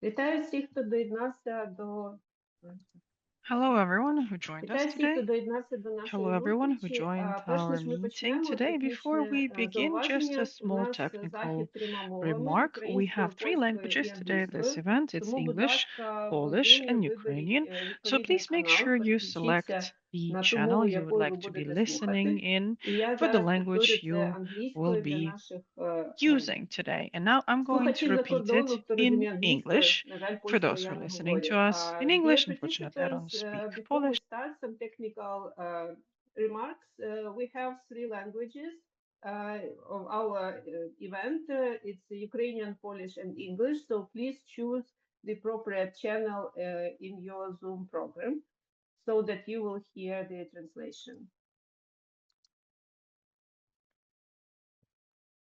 Вітаю всіх, хто доєднався до Hello, everyone who joined us Вітаю всіх, хто today. доєднався до Hello, нашої everyone who зустрічі. joined Перш our ніж ми meeting почнемо, today. Before we технічне begin, just a зауваження. У small нас technical захід трьома мовами: remark. We українською, have three польською і languages today at this англійською. event. It's Тому, будь English, ласка, в Polish, Zoom and виберіть Ukrainian. So відповідний please make канал, sure you переключіться select the на ту channel мову, you would якою ви like to be будете listening слухати. in І я for the зараз повторю language це you will англійською для be наших using today. And now I'm going to слухачів за repeat it кордону, хто in розуміє англійською. English На жаль, for польською those who я are не listening to говорю. us in Dear English. Unfortunately, I don't participants, speak before we Polish. start some technical remarks, we have three languages of our event. It's Ukrainian, Polish, and English. So please choose the appropriate channel in your Zoom program so that you will hear the translation.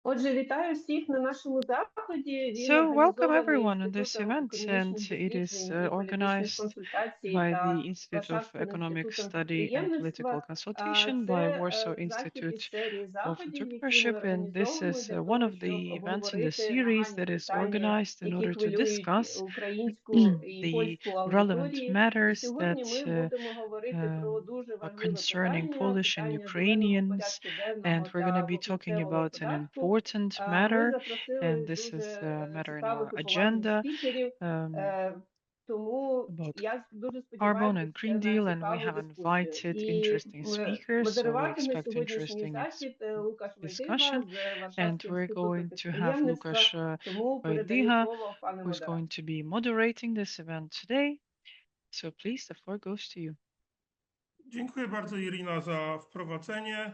Отже, вітаю всіх на нашому заході. Він So, welcome організований everyone on this Інститутом event, and економічних it is досліджень і політичних organized консультацій by the та Institute of Варшавським Economic інститутом Study and Political підприємництва. Consultation by Це Warsaw захід із Institute серії of заходів, які ми Entrepreneurship, and this організовуємо is для one того, of щоб the events in the обговорити series нагальні that is питання, organized in які order to хвилюють discuss українську і the польську relevant аудиторії. І matters сьогодні that ми будемо говорити um, про дуже are важливе concerning питання, Polish and питання зеленого Ukrainians, порядку and денного we're going to та be talking вуглецевого about an податку. important Ми matter, and запросили this is дуже a matter in our цікавих і поважних agenda. спікерів, Um, тому about я дуже carbon сподіваюся and Green на Deal, and we цікаву have дискусію. invited І interesting speakers, so we модеруватиме expect сьогоднішній interesting захід Лукаш discussion. Войдига з And Варшавського we're інституту going to have підприємництва. Lukasz Тому передаю Vojdiha, слово пане who's going модератору. to be moderating this event today. So please, the floor goes to you. Dziękuję bardzo, Irina, za wprowadzenie.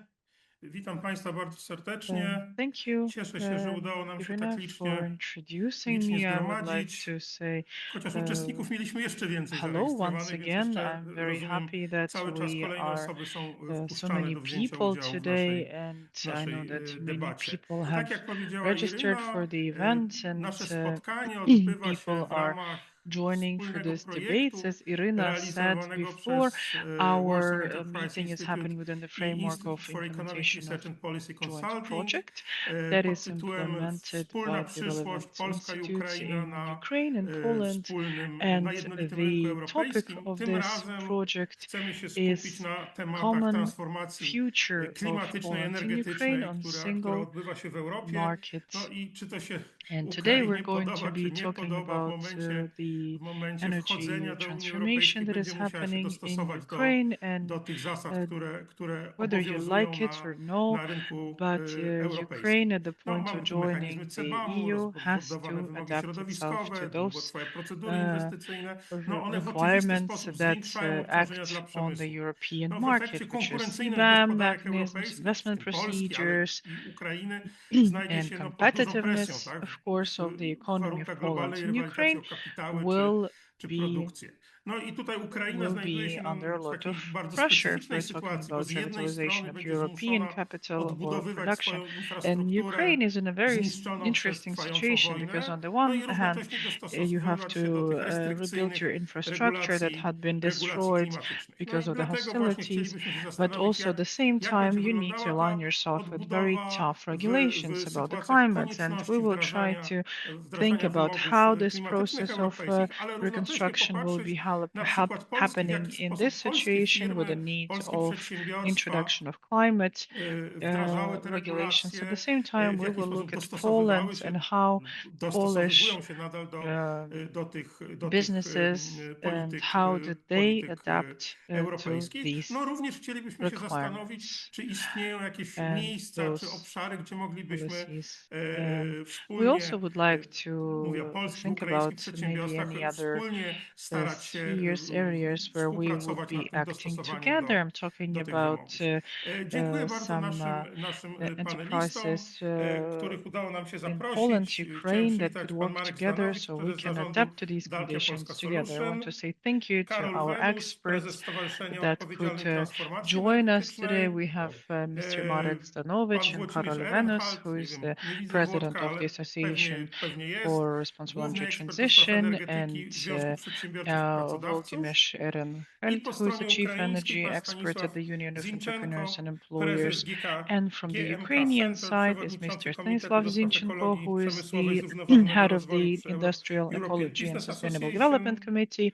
Witam Państwa bardzo serdecznie. Thank you, Cieszę się, że udało nam się tak Irina, for licznie introducing me. I would like zgromadzić. to say Chociaż uczestników mieliśmy jeszcze więcej hello once zarejestrowanych, więc again. jeszcze, I'm very rozumiem, happy that cały czas we kolejne are osoby są so wpuszczane many do wzięcia people udziału today, and w I know naszej that many debacie. people Tak have jak powiedziała registered Iryna, for the event, and nasze spotkanie odbywa się people w are ramach joining for wspólnego this debate. projektu As Irina said realizowanego before, przez Warsaw our Enterprise meeting is Institute happening within the i framework Institute of for Economic implementation of Research and Policy joint Consulting project that pod is tytułem implemented Wspólna by the przyszłość relevant Polska i institutes Ukraina in na Ukraine and Poland. na And jednolitym rynku the topic europejskim. of Tym this razem project chcemy się skupić is na tematach common transformacji future of klimatycznej, Poland and Ukraine energetycznej, on która single odbywa się w Europie. No market. i czy to się And today we're Ukrainie going to podoba, czy be nie talking podoba about w the momencie energy wchodzenia do Unii transformation Europejskiej that is będzie musiała się happening in dostosować Ukraine, do and tych zasad, uh, które whether you obowiązują like it or no, na rynku but europejskim. Ukraine at the No, point of mamy tu mechanizmy joining the CBAM-u, EU has rozbudowane to wymogi adapt itself to środowiskowe, those długotrwałe procedury uh, inwestycyjne. No, one w oczywisty requirements sposób that zwiększają obciążenia dla act on the przemysłu. European No, w efekcie market, which is konkurencyjność CBAM gospodarek mechanisms, europejskich, w investment tym Polski, ale procedures, i Ukrainy, znajdzie and się pod dużą presją, competitiveness, tak? of course, of the W economy of warunkach Poland globalnej and rywalizacji Ukraine o kapitały will czy be produkcję. No i tutaj Ukraina will znajduje be się under a w lot of takiej bardzo pressure if specyficznej we're talking sytuacji, bo about z jednej revitalization strony of będzie European zmuszona capital or odbudowywać production. swoją And infrastrukturę Ukraine is in a very zniszczoną przez interesting trwającą situation because, wojnę, on the no one i hand, równocześnie you have dostosowywać to się do tych rebuild your restrykcyjnych infrastructure that regulacji, had been regulacji destroyed klimatycznych. No because i of the dlatego właśnie hostilities, chcielibyśmy się but zastanowić, also at the same jak time, będzie you need to wyglądała align ta yourself with very odbudowa tough regulations w about the sytuacjach climate. And we konieczności will try to think wdrażania about wymogów how this klimatycznych process of europejskich, ale równocześnie reconstruction will popatrzeć be na przykład Polski, w happening jaki in this sposób polskie situation with the firmy, need polskie of przedsiębiorstwa introduction of climate wdrażały te regulations. At the regulacje, same time, w we jaki will look sposób at dostosowywały Poland się, and how Polish dostosowywują się nadal do tych businesses and how did they polityk adapt to europejskich. these No również chcielibyśmy się zastanowić, requirements czy istnieją jakieś and miejsca czy those obszary, gdzie moglibyśmy policies. And we also wspólnie, would like mówię o to polskich, think ukraińskich about maybe przedsiębiorstwach, any other wspólnie starać się spheres, areas where we would współpracować nad be tym acting dostosowaniem together. I'm talking do tych about wymogów. Dziękuję bardzo some naszym panelistom, enterprises których udało nam się in Poland, zaprosić. Chciałem Ukraine that could przywitać pan work Marek together Zdanowicz, so we prezes can zarządu adapt to these Dalkia Polska conditions together. I want to Solution, say thank you to Karol our Wenus, prezes experts Stowarzyszenia that could Odpowiedzialnej Transformacji join us today. Energetycznej, We have Mr. Marek pan Stanovich and Włodzimierz Karol Venus, Ehrenhalt, who nie is wiem, the nie widzę president Włodka, of the ale Association pewnie jest, for Responsible główny Energy ekspert do spraw Transition, and energetyki przedsiębiorców i pracodawców. Volodymyr I Ehrenfeld, po who is a stronie chief ukraińskiej energy pan expert at Stanisław the Union of Entrepreneurs Zinchenko, and prezes Employers. GK, And from the GMK Ukrainian Center, side is przewodniczący Mr. Komitetu Stanislav do Spraw Zinchenko, Ekologii who is Przemysłowej, the Zrównoważonego head of Rozwoju the przy Industrial European Ecology and Business Sustainable Association, Development Committee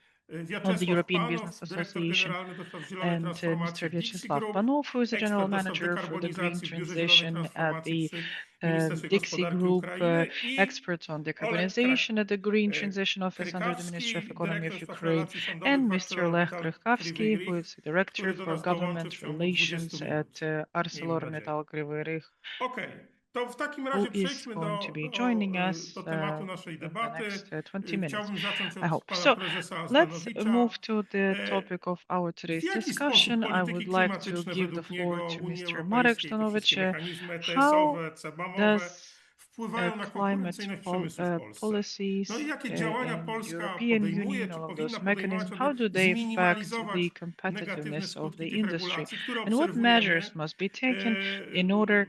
of the Wiaczesław European Business Panow, dyrektor Association, generalny do spraw zielonej and transformacji Mr. w Dixie Vyacheslav Group, Panov, who is the general ekspert do spraw manager for the green dekarbonizacji w Biurze Zielonej transition at Transformacji the przy Ministerstwie Dixie Gospodarki Group, Ukrainy i expert on Oleg decarbonization at the Green Transition Office under the Ministry of Krykawski, Economy dyrektor of spraw Ukraine, relacji sądowych and w Mr. Lech ArcelorMittal Kryvyi Krykowski, who Rih, is the director który do for nas dołączy government w ciągu 20 relations at minut. Miejmy nadzieję. ArcelorMittal Kryvyi Rih, Okej, to w takim who razie is przejdźmy going to be do, joining us do tematu naszej in the debaty. next 20 minutes, Chciałbym zacząć I od hope. pana So prezesa let's Zdanowicza. move to the E, topic of our W today's jaki sposób discussion. I would polityki like to klimatyczne give the według floor niego to Unii Mr. Marek Europejskiej, te wszystkie Stanovic. mechanizmy How ETS-owe, CBAM-owe does wpływają na climate konkurencyjność przemysłu w Polsce? No i policies jakie działania in Polska European podejmuje, Union, czy all of powinna those podejmować, mechanisms, aby how do they affect the zminimalizować negatywne competitiveness of the skutki tych industry, regulacji, które and what obserwujemy, measures must be taken in order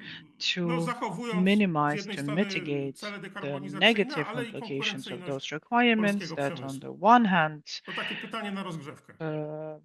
no, to zachowując z minimize, jednej to strony mitigate cele the dekarbonizacyjne, negative ale i implications of konkurencyjność those requirements polskiego that on the przemysłu? one hand To takie pytanie na rozgrzewkę. uh,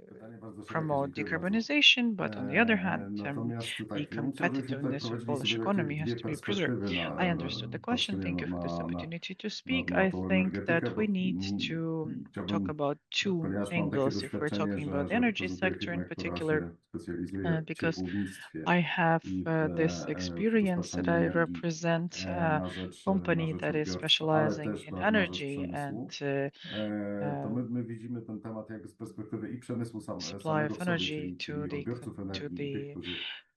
Pytanie bardzo szerokie, promote dziękuję bardzo. decarbonization, but on the other hand, Natomiast the tak, ja bym chciał, żebyśmy tutaj competitiveness of prowadzili Polish sobie takie economy has dwie to be preserved. perspektywy I understood the question. patrzenia Thank you for this na, opportunity to speak. na I tą think energetykę, that we bo need to talk chciałbym, about two ponieważ mam takie angles if we're doświadczenie, talking about the że energy reprezentuję sector in firmę, która particular, się specjalizuje w because ciepłownictwie I have i this w experience that dostarczaniu I energii represent a na company rzecz that is odbiorcy, ale specializing też in na rzecz energy and przemysłu. To uh, my widzimy ten temat jakby z perspektywy i przemysłu supply samego of w sobie, energy czyli odbiorców to energii i tych,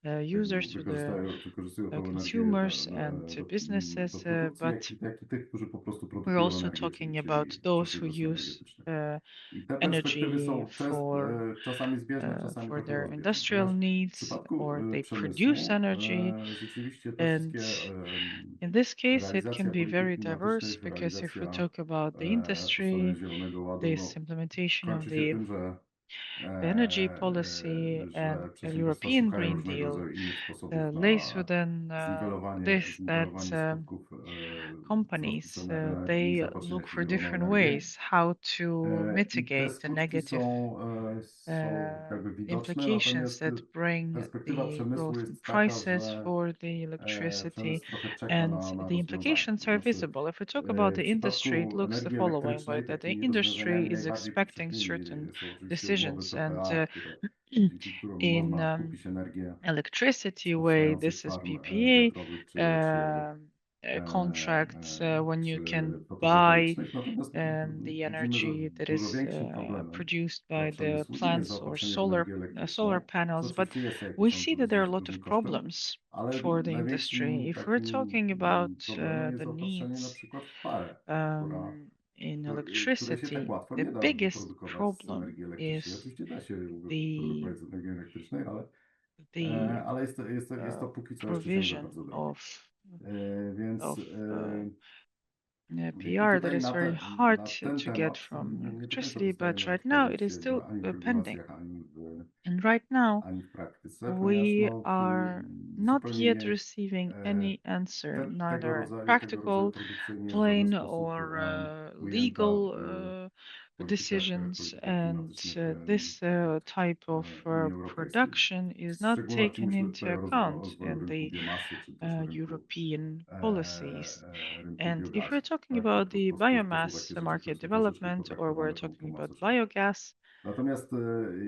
the którzy users, to the wykorzystują tą energię consumers and to do businesses, produkcji, but jak i tych, którzy po prostu we're produkują also energię, talking about czyli w those czasie who jednostki use energetycznej. I te perspektywy energy są czasami zbieżne, czasami for trochę their rozbieżne. industrial Natomiast w needs, przypadku or they produce przemysłu energy. rzeczywiście te And wszystkie in this case, it can realizacja be polityk very diverse klimatycznych, because if we realizacja talk about the po stronie industry, Zielonego Ładu, this no, implementation of kończy się the tym, że energy policy and że a przedsiębiorstwa European szukają Green różnego Deal rodzaju innych sposobów lays na within this that zniwelowanie skutków wzrostu companies cen energii i they zapatrzenia look się for w zieloną different energię. ways how to I te mitigate the skutki negative są jakby widoczne, implications natomiast that bring perspektywa the przemysłu growth in jest taka, prices że for the electricity, przemysł trochę czeka and na the rozwiązania. To implications are znaczy visible. If we talk about w the industry, it przypadku looks the energii following way: elektrycznej that the takimi industry rozwiązaniami is najbardziej expecting powszechnymi certain są oczywiście umowy decisions, and PPA, dzięki którym in można kupić energię electricity z way, powstających this is farm PPA wiatrowych contracts when you czy can buy fotowoltaicznych. Natomiast the widzimy, że energy that dużo is większym problemem produced dla by the przemysłu nie jest plants or zaopatrzenie w energię solar elektryczną, co panels. But oczywiście jest we jakimś tam see that there are a lot of dużym kosztem, problems ale for the industry. największym If we're takim talking about problemem jest the zaopatrzenie na needs przykład w parę, in której się tak electricity, łatwo the nie da biggest wyprodukować z problem energii elektrycznej. is Oczywiście da się the wyprodukować z energii elektrycznej, the ale jest to póki co jeszcze ciągle provision bardzo drogie. Więc of i PR that tutaj is very hard na ten to get temat from nie do końca electricity, zostaje but nam right now it odpowiedź is still ani w pending. regulacjach, And right now, ani w praktyce, ponieważ we no, are not zupełnie yet nie receiving any answer, neither in tego rodzaju practical, produkcja nie jest w żaden plain, sposób or ujęta legal decisions. politykach And klimatycznych this type of Unii Europejskiej. production is not Szczególności taken myślę into tutaj o account rozwoju in rynku the biomasy, czy też European policies. rynku And if we're biogazu. talking Tak? about To, the to są biomass takie rzeczy, które market są troszeczkę development, or we're potraktowane po talking about macoszemu. biogas, Natomiast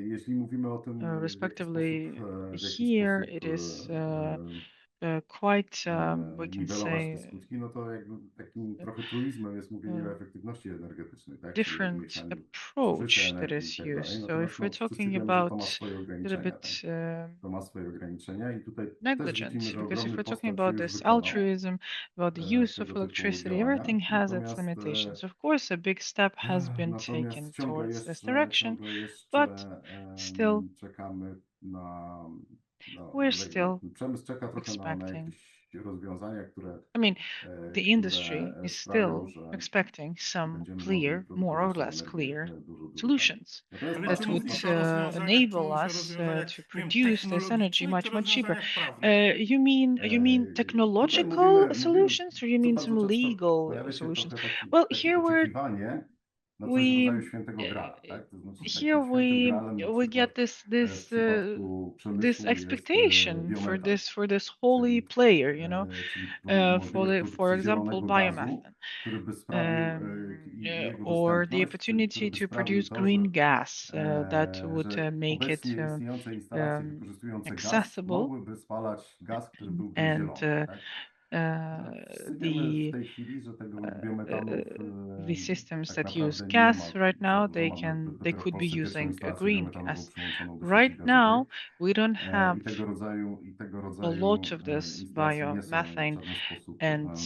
jeśli mówimy o tym, respectively, w jaki here sposób it is quite, we can niwelować te say, skutki, no to jakby takim trochę truizmem jest mówienie o uh, efektywności energetycznej, tak? Czyli o different zmniejszaniu zużycia approach that energii i is tak dalej. used. So if Natomiast we're no, wszyscy talking wiemy, że to ma about swoje a little ograniczenia, tak? bit To ma swoje ograniczenia i tutaj też widzimy, negligent, że because if ogromny we're talking postęp się about już this wykonał altruism, about the use of tego typu electricity, działania. everything has its limitations. Of course, a big step has been Natomiast taken towards this direction, ciągle jeszcze but still, czekamy na, no, we're still przemysł czeka trochę na expecting. jakieś rozwiązania, I mean, the industry które is sprawią, still że expecting some będziemy mogli clear, more or produkować tą less energię clear dużo taniej. solutions Natomiast Ale that czy would mówi się o rozwiązaniach, czy enable mówi się o us rozwiązaniach, to nie wiem, produce this energy technologicznych, czy much cheaper. rozwiązaniach prawnych? You mean Tutaj technological mówimy, solutions, or you co mean bardzo some często legal pojawia się solutions? trochę Well, takie here we're oczekiwanie no coś w rodzaju świętego grala, tak? To znaczy here takim świętym gralem na we get przykład this w przypadku this przemysłu jest expectation biometan, for this holy czyli, player, you know, czyli for możliwość for produkcji example zielonego gazu, biomethane, który by sprawił i jego or the dostępność, który opportunity by to sprawił produce to, green gas that would że make it obecnie istniejące instalacje um, wykorzystujące gaz accessible, mogłyby spalać gaz, który byłby and zielony, tak? Wszyscy wiemy w tej chwili, że tego biometanu the systems tak that use naprawdę nie ma gas right now, za bardzo. they Dopiero w could be Polsce pierwszą using a instalację green biometanową gas. przyłączoną do sieci Right gazowej. now, we don't have I tego a lot rodzaju of this instalacje nie są w biomethane, żaden sposób and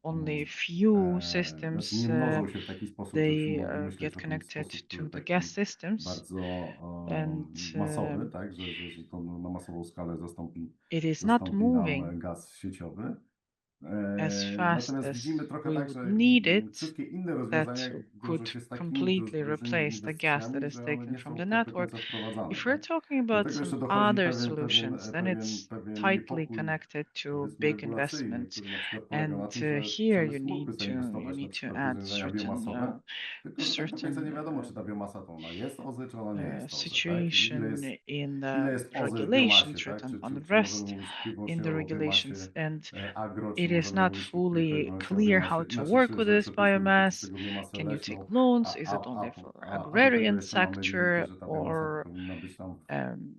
only możliwe. few Znaczy systems nie mnożą się w taki sposób, żebyśmy they mogli myśleć get o tym w connected sposób to the gas taki systems, bardzo and masowy, tak? Że to na masową skalę it is not zastąpi moving nam gaz sieciowy. as fast Natomiast as widzimy trochę we tak, would że need it, wszystkie inne that rozwiązania wiążą could się z takimi completely wdrożonymi replace the gas that inwestycjami, is że one taken nie from są the tak do network. końca wprowadzane, If we're tak? talking Do about tego some jeszcze dochodzi other solutions, then it's pewien tightly niepokój, connected to powiedzmy, big regulacyjny, investments. który na przykład polega na And tym, że here przemysł mógłby you zainwestować na need to przykład w add rozwiązania biomasowe, tylko że tak do końca certain nie wiadomo, czy ta biomasa to ona jest OZE, czy ona nie jest OZE, tak? situation in Ile the jest OZE w biomasie, regulations tak? written on the Czy możemy rest mówić in wyłącznie the o regulations, biomasie and agro, czy it is możemy not mówić tylko i fully wyłącznie o clear how biomasie, to znaczy, work with this że to jest tylko biomass. czystego biomasę Can you take leśną, loans? Is it only for a do tego agrarian jeszcze mamy limity, sector, że ta biomasa to or powinna być tam um,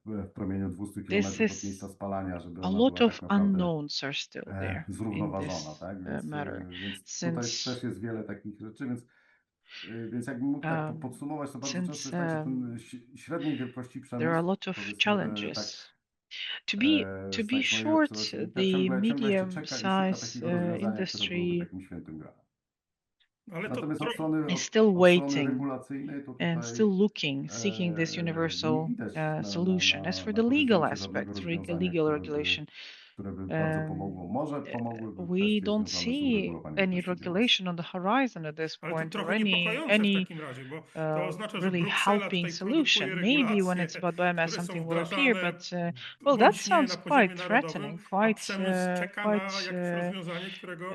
w promieniu 200 this km od miejsca is spalania, żeby a ona lot była tak of naprawdę unknowns are still there in zrównoważona, this tak? matter, Więc tutaj since też jest wiele takich rzeczy, więc jakbym mógł tak podsumować, to bardzo często jest tak, że ten średniej wielkości there are a przemysł, lot of powiedzmy tak challenges. To z be tak mojego short, przerocznika, the ciągle jeszcze medium czeka i szuka size takiego rozwiązania, które byłoby industry takim świętym gralem. Ale to Natomiast is still od strony waiting regulacyjnej to and tutaj still looking, seeking this nie universal widać solution. As for na the legal horyzoncie żadnego aspects, rozwiązania, legal regulation, które by bardzo pomogło. Może pomogłyby we kwestie don't związane z see uregulowaniem any kwestii biomasy. regulation on the horizon at this Ale to point, or trochę niepokojące w takim razie, bo to oznacza, że really Bruksela helping tutaj produkuje solution. Maybe when regulacje, it's about biomass, które są something will appear, wdrażane but well, that bądź nie na sounds poziomie quite narodowym, threatening, a przemysł czeka quite na jakieś rozwiązanie, którego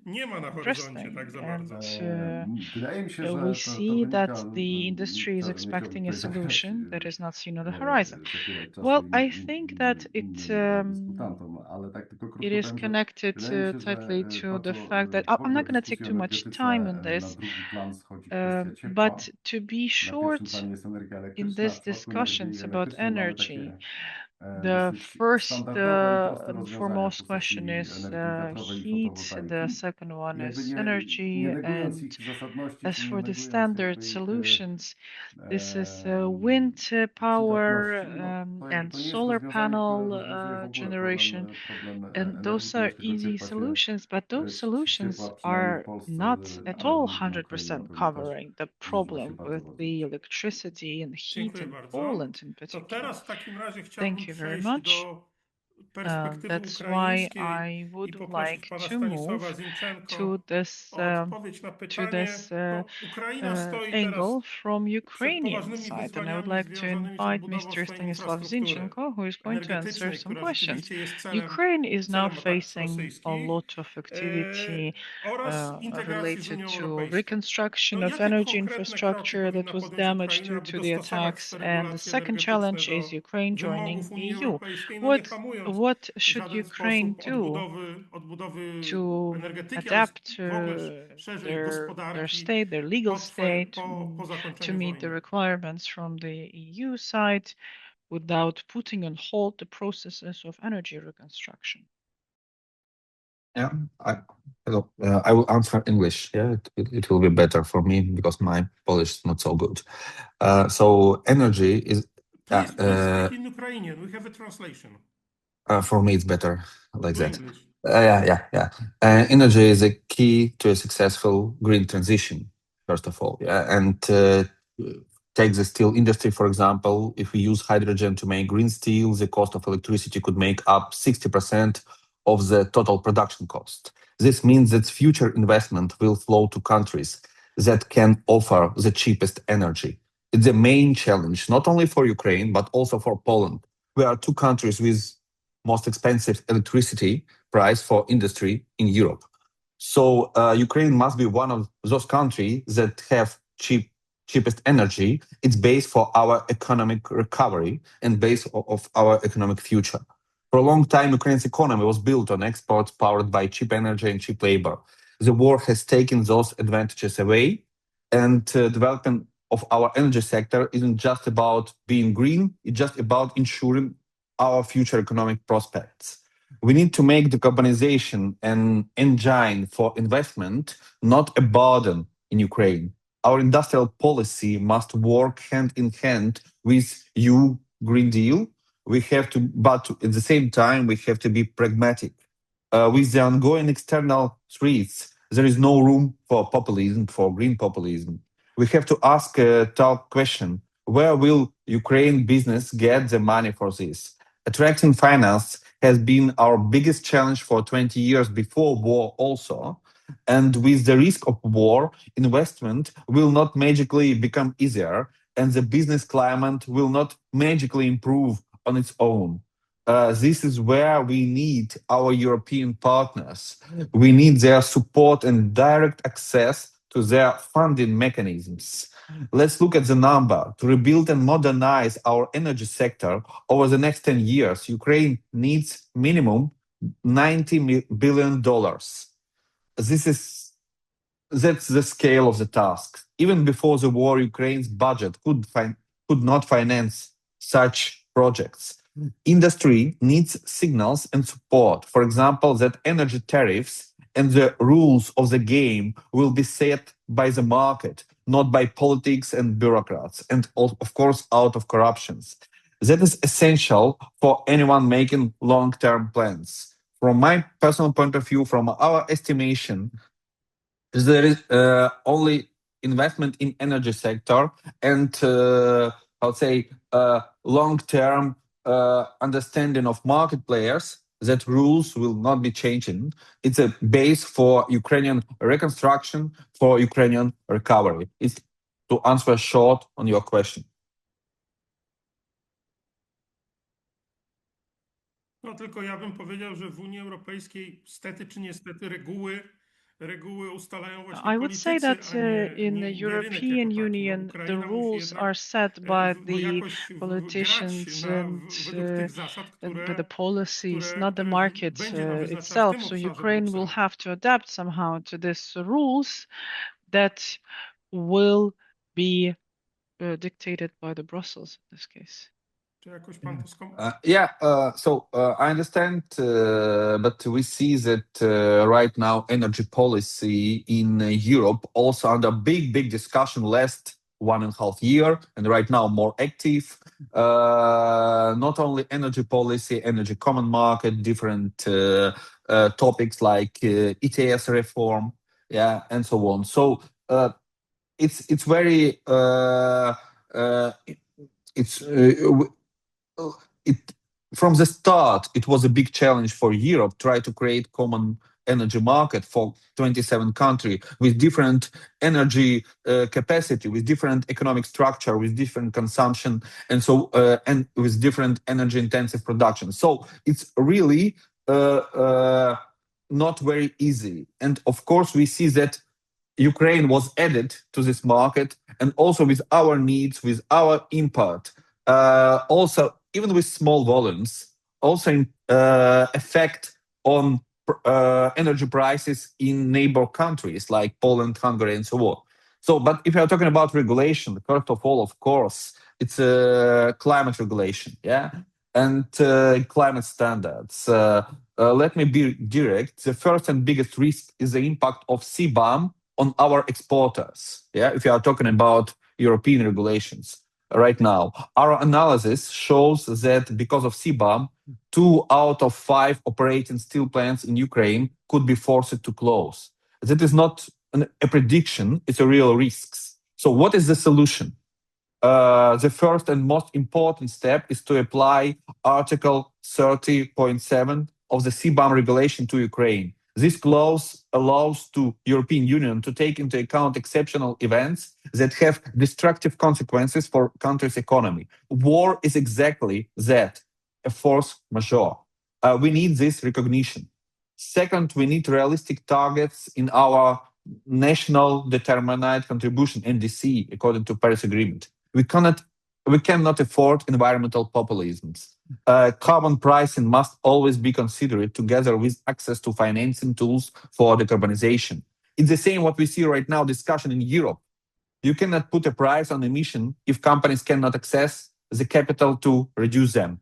nie ma na horyzoncie tak interesting. za And bardzo. Wydaje mi się, we że to see that wynika, the industry is nie chciałbym expecting a tutaj zabierać, solution that is not seen on the horizon. zabierać czasu Well, I think that innym dyskutantom, ale tak tylko it krótko is powiem, że connected wydaje mi się, tightly że to the bardzo fact that w I'm not ogóle going to take dyskusji o too much time energetyce on na this, drugi plan schodzi kwestia but ciepła. to be Na pierwszym short planie jest energia in elektryczna. W these przypadku discussions energii about elektrycznej mamy energy, takie the dosyć first standardowe i proste and rozwiązania w foremost question postaci is energii wiatrowej i heat, the fotowoltaiki. second I one jakby is nie energy, negując and ich zasadności, as czy nie for the negując standard jakby ich solutions, this is wind power przydatności, no to jakby and to nie jest solar rozwiązanie, które panel rozwiązuje w ogóle generation. problem And energii, those are ponieważ tego easy ciepła się, solutions, but those ciepła solutions przynajmniej w are Polsce, not at ale all na Ukrainie na 100% pewno też covering the zużywa się problem bardzo, with bardzo the dużo. electricity and heat Dziękuję in bardzo. Poland in To particular. teraz w takim razie chciałbym Thank you very przejść much. do perspektywy That's why ukraińskiej I i would poprosić like pana to Stanisława move to Zinczenko this o odpowiedź na to pytanie, this bo Ukraina stoi teraz angle from przed Ukrainian poważnymi side, and I would wyzwaniami like to związanymi z invite odbudową Mr. swojej Stanislav infrastruktury Zinchenko, who is going to answer energetycznej, some która questions. rzeczywiście jest Ukraine is now celem ataków facing a rosyjskich, lot of activity oraz integracji z related Unią to Europejską. reconstruction To of jakie energy konkretne kroki infrastructure that powinna was podjąć damaged Ukraina, due aby to the dostosować attacks, swe and the regulacje second energetyczne challenge is do Ukraine wymogów joining Unii EU. Europejskiej, no nie hamując What w should żaden Ukraine sposób do odbudowy to energetyki, ale adapt w ogóle szerzej their gospodarki state, their legal state, po to zakończeniu meet the wojny? requirements from the EU side without putting on hold the processes of energy reconstruction? Yeah, hello. I will answer English. Yeah, it will be better for me because my Polish is not so good. So energy is. Please speak in Ukrainian. We have a translation. For me, it's better like To that. English. Yeah. Energy is a key to a successful green transition. First of all, yeah, and take the steel industry for example. If we use hydrogen to make green steel, the cost of electricity could make up 60% of the total production cost. This means that future investment will flow to countries that can offer the cheapest energy. It's the main challenge, not only for Ukraine, but also for Poland. We are two countries with most expensive electricity price for industry in Europe. So Ukraine must be one of those countries that have cheapest energy. It's base for our economic recovery and base of our economic future. For a long time, Ukraine's economy was built on exports powered by cheap energy and cheap labor. The war has taken those advantages away, and development of our energy sector isn't just about being green, it's just about ensuring our future economic prospects. We need to make decarbonization an engine for investment, not a burden in Ukraine. Our industrial policy must work hand in hand with EU Green Deal. We have to, but at the same time, we have to be pragmatic. With the ongoing external threats, there is no room for populism, for green populism. We have to ask a tough question: where will Ukraine business get the money for this? Attracting finance has been our biggest challenge for 20 years before war also. And with the risk of war, investment will not magically become easier, and the business climate will not magically improve on its own. This is where we need our European partners. We need their support and direct access to their funding mechanisms. Let's look at the number. To rebuild and modernize our energy sector over the next 10 years, Ukraine needs minimum $90 billion. That's the scale of the task. Even before the war, Ukraine's budget could not finance such projects. Industry needs signals and support. For example, that energy tariffs and the rules of the game will be set by the market, not by politics and bureaucrats, and of course, out of corruptions. That is essential for anyone making long-term plans. From my personal point of view, from our estimation, there is only investment in energy sector and I would say long-term understanding of market players that rules will not be changing. It's a base for Ukrainian reconstruction, for Ukrainian recovery. It's to answer short on your question. No tylko ja bym powiedział, że w Unii Europejskiej stety czy niestety reguły ustalają właśnie I would say politycy, that a nie in the rynek European jako taki. Union, the Ukraina musi rules jednak are set by the jakoś politicians and według tych zasad, by the policies, not the które market będzie ona wyznaczała w itself. tym So obszarze Ukraine will Bruksela. have to adapt somehow to these rules that will be dictated by the Brussels in this case. Czy jakoś pan to So I understand, but we see that right now energy policy in Europe also under big discussion last 1.5 years, and right now more active. Not only energy policy, energy common market, different topics like ETS reform, yeah, and so on. So it's very from the start, it was a big challenge for Europe, try to create common energy market for 27 countries with different energy capacity, with different economic structure, with different consumption, and so and with different energy intensive production. So it's really not very easy. And of course, we see that Ukraine was added to this market, and also with our needs, with our import, also even with small volumes, also effect on energy prices in neighbor countries like Poland, Hungary, and so on. So, but if you're talking about regulation, first of all, of course, it's a climate regulation, yeah, and climate standards. Let me be direct. The first and biggest risk is the impact of CBAM on our exporters. Yeah, if you are talking about European regulations right now, our analysis shows that because of CBAM, 2 out of 5 operating steel plants in Ukraine could be forced to close. That is not a prediction; it's a real risk. So, what is the solution? The first and most important step is to apply Article 30.7 of the CBAM regulation to Ukraine. This clause allows the European Union to take into account exceptional events that have destructive consequences for country's economy. War is exactly that, a force majeure. We need this recognition. Second, we need realistic targets in our national determined contribution (NDC) according to Paris Agreement. We cannot afford environmental populisms. Carbon pricing must always be considered together with access to financing tools for decarbonization. It's the same what we see right now discussion in Europe. You cannot put a price on emission if companies cannot access the capital to reduce them.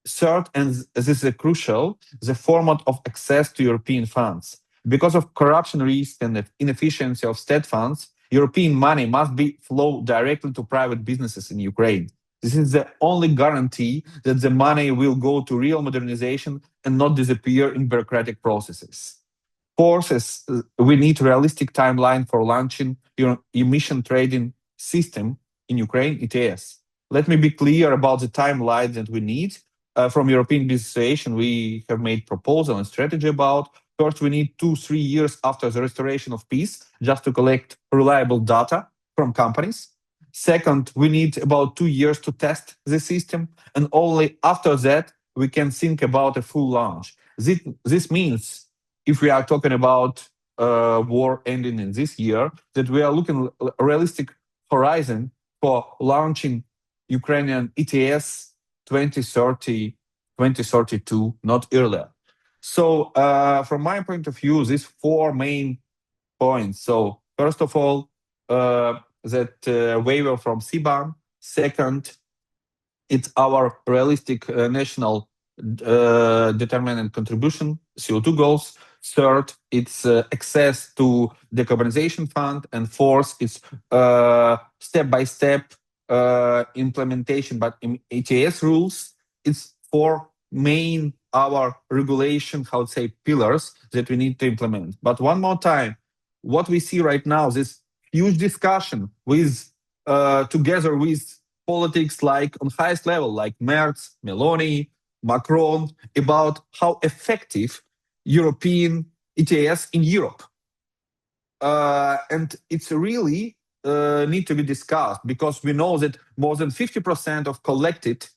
Third, and this is crucial, the format of access to European funds. Because of corruption risk and the inefficiency of state funds, European money must be flow directly to private businesses in Ukraine. This is the only guarantee that the money will go to real modernization and not disappear in bureaucratic processes. Fourth, we need realistic timeline for launching your emission trading system in Ukraine, ETS. Let me be clear about the timeline that we need. From European Business Association, we have made proposal and strategy about. First, we need 2-3 years after the restoration of peace just to collect reliable data from companies. Second, we need about 2 years to test the system, and only after that we can think about a full launch. This means, if we are talking about war ending in this year, that we are looking at a realistic horizon for launching Ukrainian ETS 2030, 2032, not earlier. So from my point of view, these 4 main points. So first of all, that waiver from CBAM. Second, it's our realistic national determined contribution, CO2 goals. Third, it's access to decarbonization fund. And fourth, it's step-by-step implementation, but in ETS rules. It's 4 main our regulation, how to say, pillars that we need to implement. But one more time, what we see right now, this huge discussion with together with politics like on highest level, like Merz, Meloni, Macron, about how effective European ETS in Europe. And it's really need to be discussed, because we know that more than 50% of collected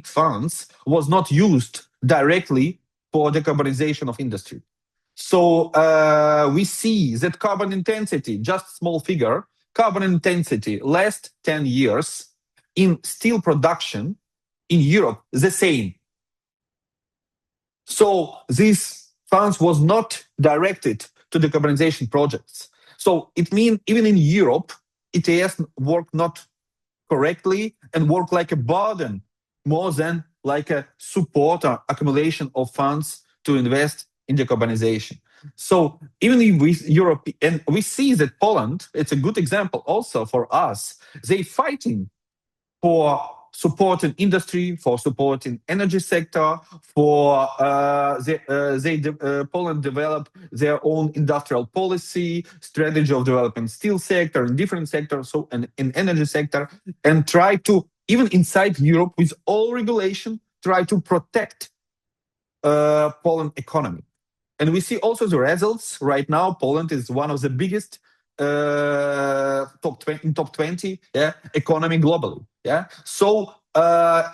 funds was not used directly for decarbonization of industry. So we see that carbon intensity, just small figure, carbon intensity last 10 years in steel production in Europe, the same. So these funds was not directed to decarbonization projects. So it means even in Europe, ETS work not correctly and work like a burden more than like a support or accumulation of funds to invest in decarbonization. So even if Europe, and we see that Poland, it's a good example also for us, they fighting for supporting industry, for supporting energy sector, for Poland develop their own industrial policy, strategy of developing steel sector in different sectors, so in energy sector, and try to, even inside Europe with all regulation, try to protect Poland economy. And we see also the results right now. Poland is one of the biggest top 20 economy globally. So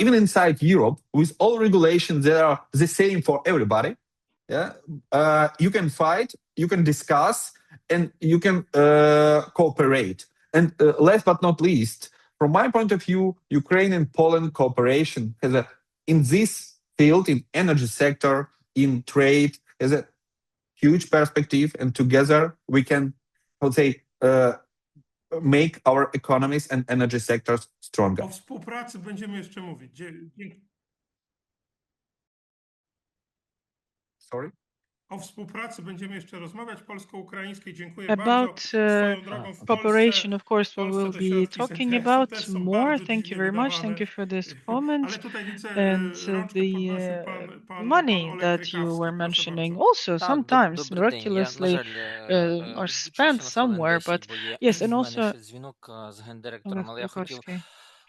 even inside Europe, with all regulations that are the same for everybody, you can fight, you can discuss, and you can cooperate. And last but not least, from my point of view, Ukraine and Poland cooperation has in this field, in energy sector, in trade, has a huge perspective, and together we can, I would say, make our economies and energy sectors stronger. O współpracy będziemy jeszcze mówić. Sorry? O współpracy będziemy jeszcze rozmawiać polsko-ukraińskiej. Dziękuję About bardzo. cooperation, of course, we will be talking about more. Thank you very much. Thank you for this comment. And the money that you were mentioning also sometimes miraculously are spent somewhere. But yes, and also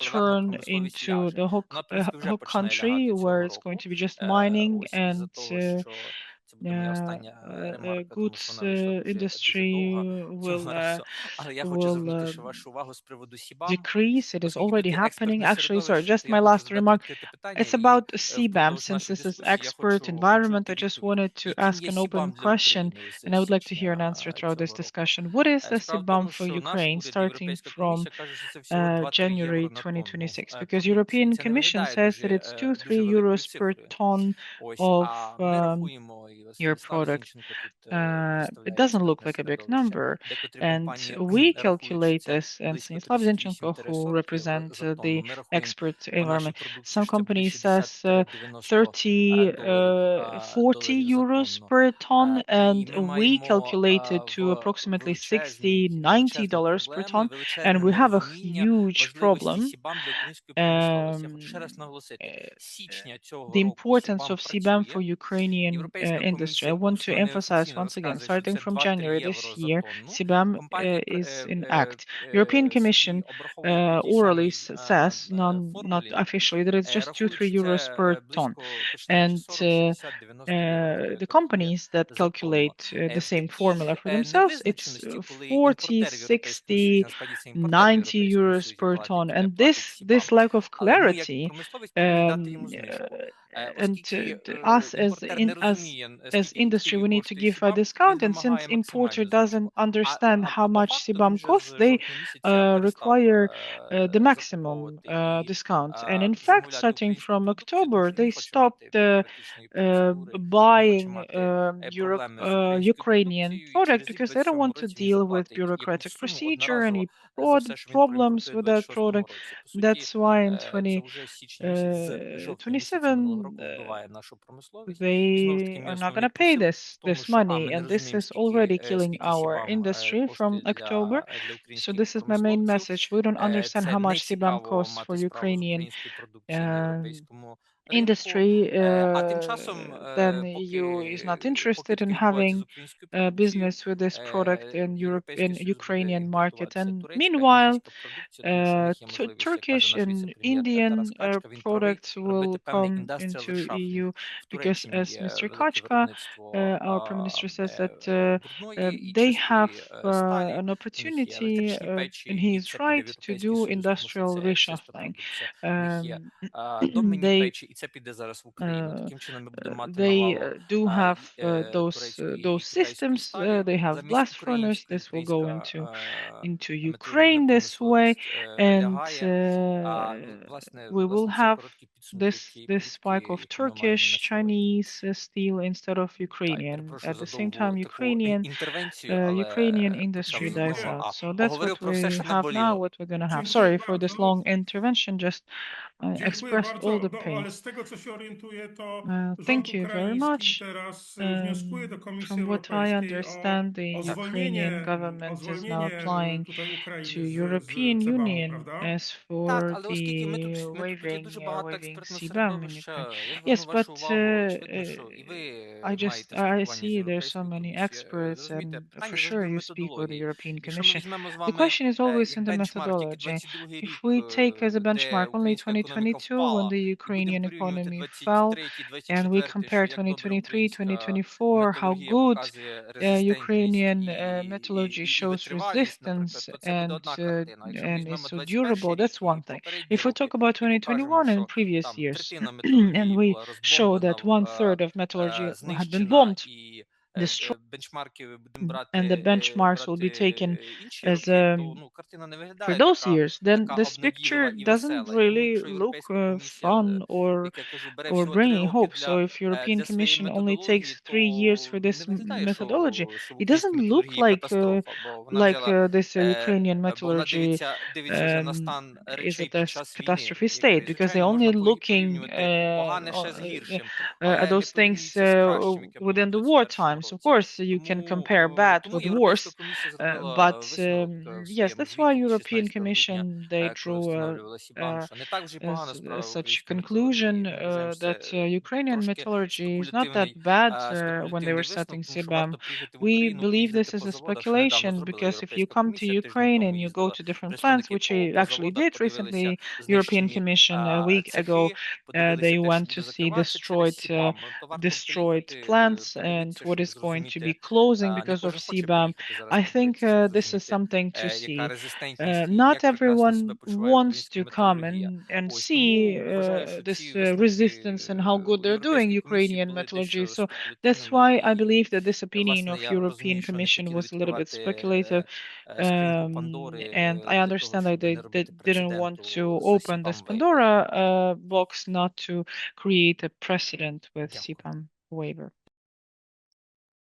turn into the whole country where it's going to be just mining and goods industry will decrease. It is already happening. Actually, sorry, just my last remark. It's about CBAM. Since this is expert environment, I just wanted to ask an open question, and I would like to hear an answer throughout this discussion. What is the CBAM for Ukraine starting from January 2026? Because European Commission says that it's 2-3 euros per ton of your product. It doesn't look like a big number, and we calculate this, and Stanislav Zinchenko, who represents the expert environment, some companies says 30, 40 euros per ton, and we calculated to approximately 60, $90 per ton, and we have a huge problem. The importance of CBAM for Ukrainian industry. I want to emphasize once again, starting from January this year, CBAM is in act. European Commission orally says, not officially, that it's just 2-3 euros per ton. And the companies that calculate the same formula for themselves, it's 40, 60, 90 euros per ton. And this lack of clarity and us as industry, we need to give a discount. And since importer doesn't understand how much CBAM costs, they require the maximum discount. And in fact, starting from October, they stopped buying Ukrainian product because they don't want to deal with bureaucratic procedure, any problems with that product. That's why in 2027 they are not going to pay this money, and this is already killing our industry from October. So this is my main message. We don't understand how much CBAM costs for Ukrainian industry, then EU is not interested in having business with this product in Europe, in Ukrainian market. And meanwhile, Turkish and Indian products will come into EU because, as Mr. Kachka, our Prime Minister, says that they have an opportunity, and he is right, to do industrial reshuffling. They do have those systems. They have blast furnace. This will go into Ukraine this way, and we will have this spike of Turkish, Chinese steel instead of Ukrainian. At the same time, Ukrainian industry dies out. So that's what we have now. What we're gonna have. Sorry for this long intervention. Just expressed all the pain. Thank you very much. From what I understand, the Ukrainian government is now applying to European Union as for the waiving CBAM in Ukraine. Yes, but I see there's so many experts, and for sure you speak with the European Commission. The question is always in the methodology. If we take as a benchmark only 2022, when the Ukrainian economy fell, and we compare 2023, 2024, how good Ukrainian metallurgy shows resistance and is so durable, that's one thing. If we talk about 2021 and previous years, and we show that 1/3 of metallurgy had been bombed, destroyed, and the benchmarks will be taken as for those years, then this picture doesn't really look fun or bringing hope. So if European Commission only takes 3 years for this methodology, it doesn't look like this Ukrainian metallurgy is at a catastrophe state, because they're only looking at those things within the war times. Of course, you can compare bad with worse. But yes, that's why European Commission they drew such conclusion that Ukrainian metallurgy is not that bad when they were setting CBAM. We believe this is a speculation because if you come to Ukraine and you go to different plants, which I actually did recently, European Commission a week ago, they went to see destroyed plants and what is going to be closing because of CBAM. I think this is something to see. Not everyone wants to come and see this resistance and how good they're doing Ukrainian metallurgy. So that's why I believe that this opinion of European Commission was a little bit speculative. And I understand that they didn't want to open this Pandora box, not to create a precedent with CBAM waiver.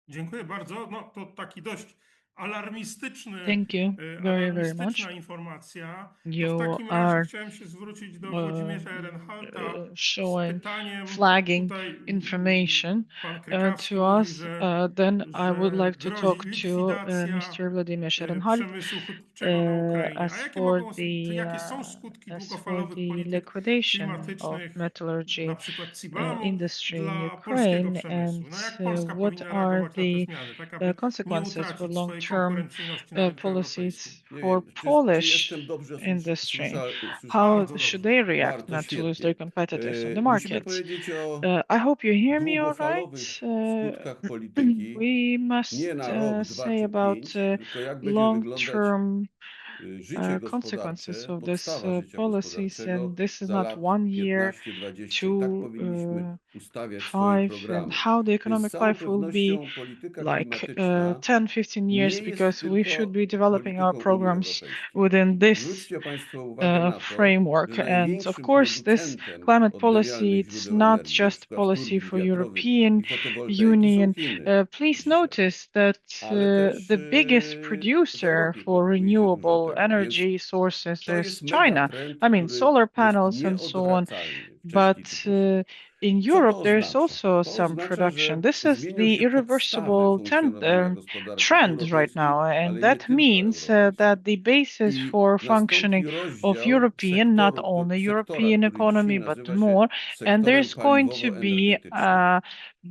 Dziękuję bardzo. No to taki dość alarmistyczny, Thank you very much. informacja. You w takim razie chciałem się zwrócić do Włodzimierza Ehrenhalta showing pytaniem. flagging Tutaj information Krekawski to mówi, us. Then I would like to grozi talk to likwidacja Mr. Vladimir Ehrenhalt przemysłu hutniczego na Ukrainie. as A jakie for mogą, the jakie są skutki as for długofalowych the polityk liquidation of klimatycznych, metallurgy na przykład CBAM-u, industry in dla polskiego Ukraine, przemysłu? and No jak Polska what powinna are reagować na te the zmiany, tak aby nie consequences for utracić swojej long-term konkurencyjności na rynku europejskim? policies Nie for wiem, czy Polish jestem dobrze industry? How Bardzo should dobrze. they react Bardzo not to lose świetnie. their competitiveness on the Musimy market? powiedzieć o I hope you hear me all długofalowych right. skutkach polityki, We must nie na rok, dwa say czy about pięć, tylko jak będzie wyglądać long-term życie consequences gospodarcze, of this podstawa życia policies, and gospodarczego this is za not lat 1 year, 15-20. Tak 2, powinniśmy ustawiać swoje 5, and programy. how the Więc z economic całą life will be pewnością polityka like klimatyczna 10, 15 years, nie jest because we should tylko be developing our polityką Unii programs Europejskiej. within this Zwróćcie Państwo uwagę na to, framework. że And of największym course, this producentem climate policy, odnawialnych it's źródeł not energii, na just przykład policy turbin for wiatrowych European i fotowoltaiki, są Union. Chiny Please dzisiaj, notice that ale też the biggest producer zarodki for produkuje się dużo renewable tego. Więc energy sources to is jest mega China. trend, I mean, który solar jest panels and so on. nieodwracalny, wcześniej czy But później. in Co to Europe, there's oznacza? also To some oznacza, production. że This is zmienią the się podstawy irreversible funkcjonowania gospodarki trend right now, europejskiej, and ale nie that tylko means europejskiej. that the basis I for functioning nastąpi of rozdział European, not only sektora, European który dzisiaj economy, but nazywa się more, and sektorem there's going to be paliwowo-energetycznym.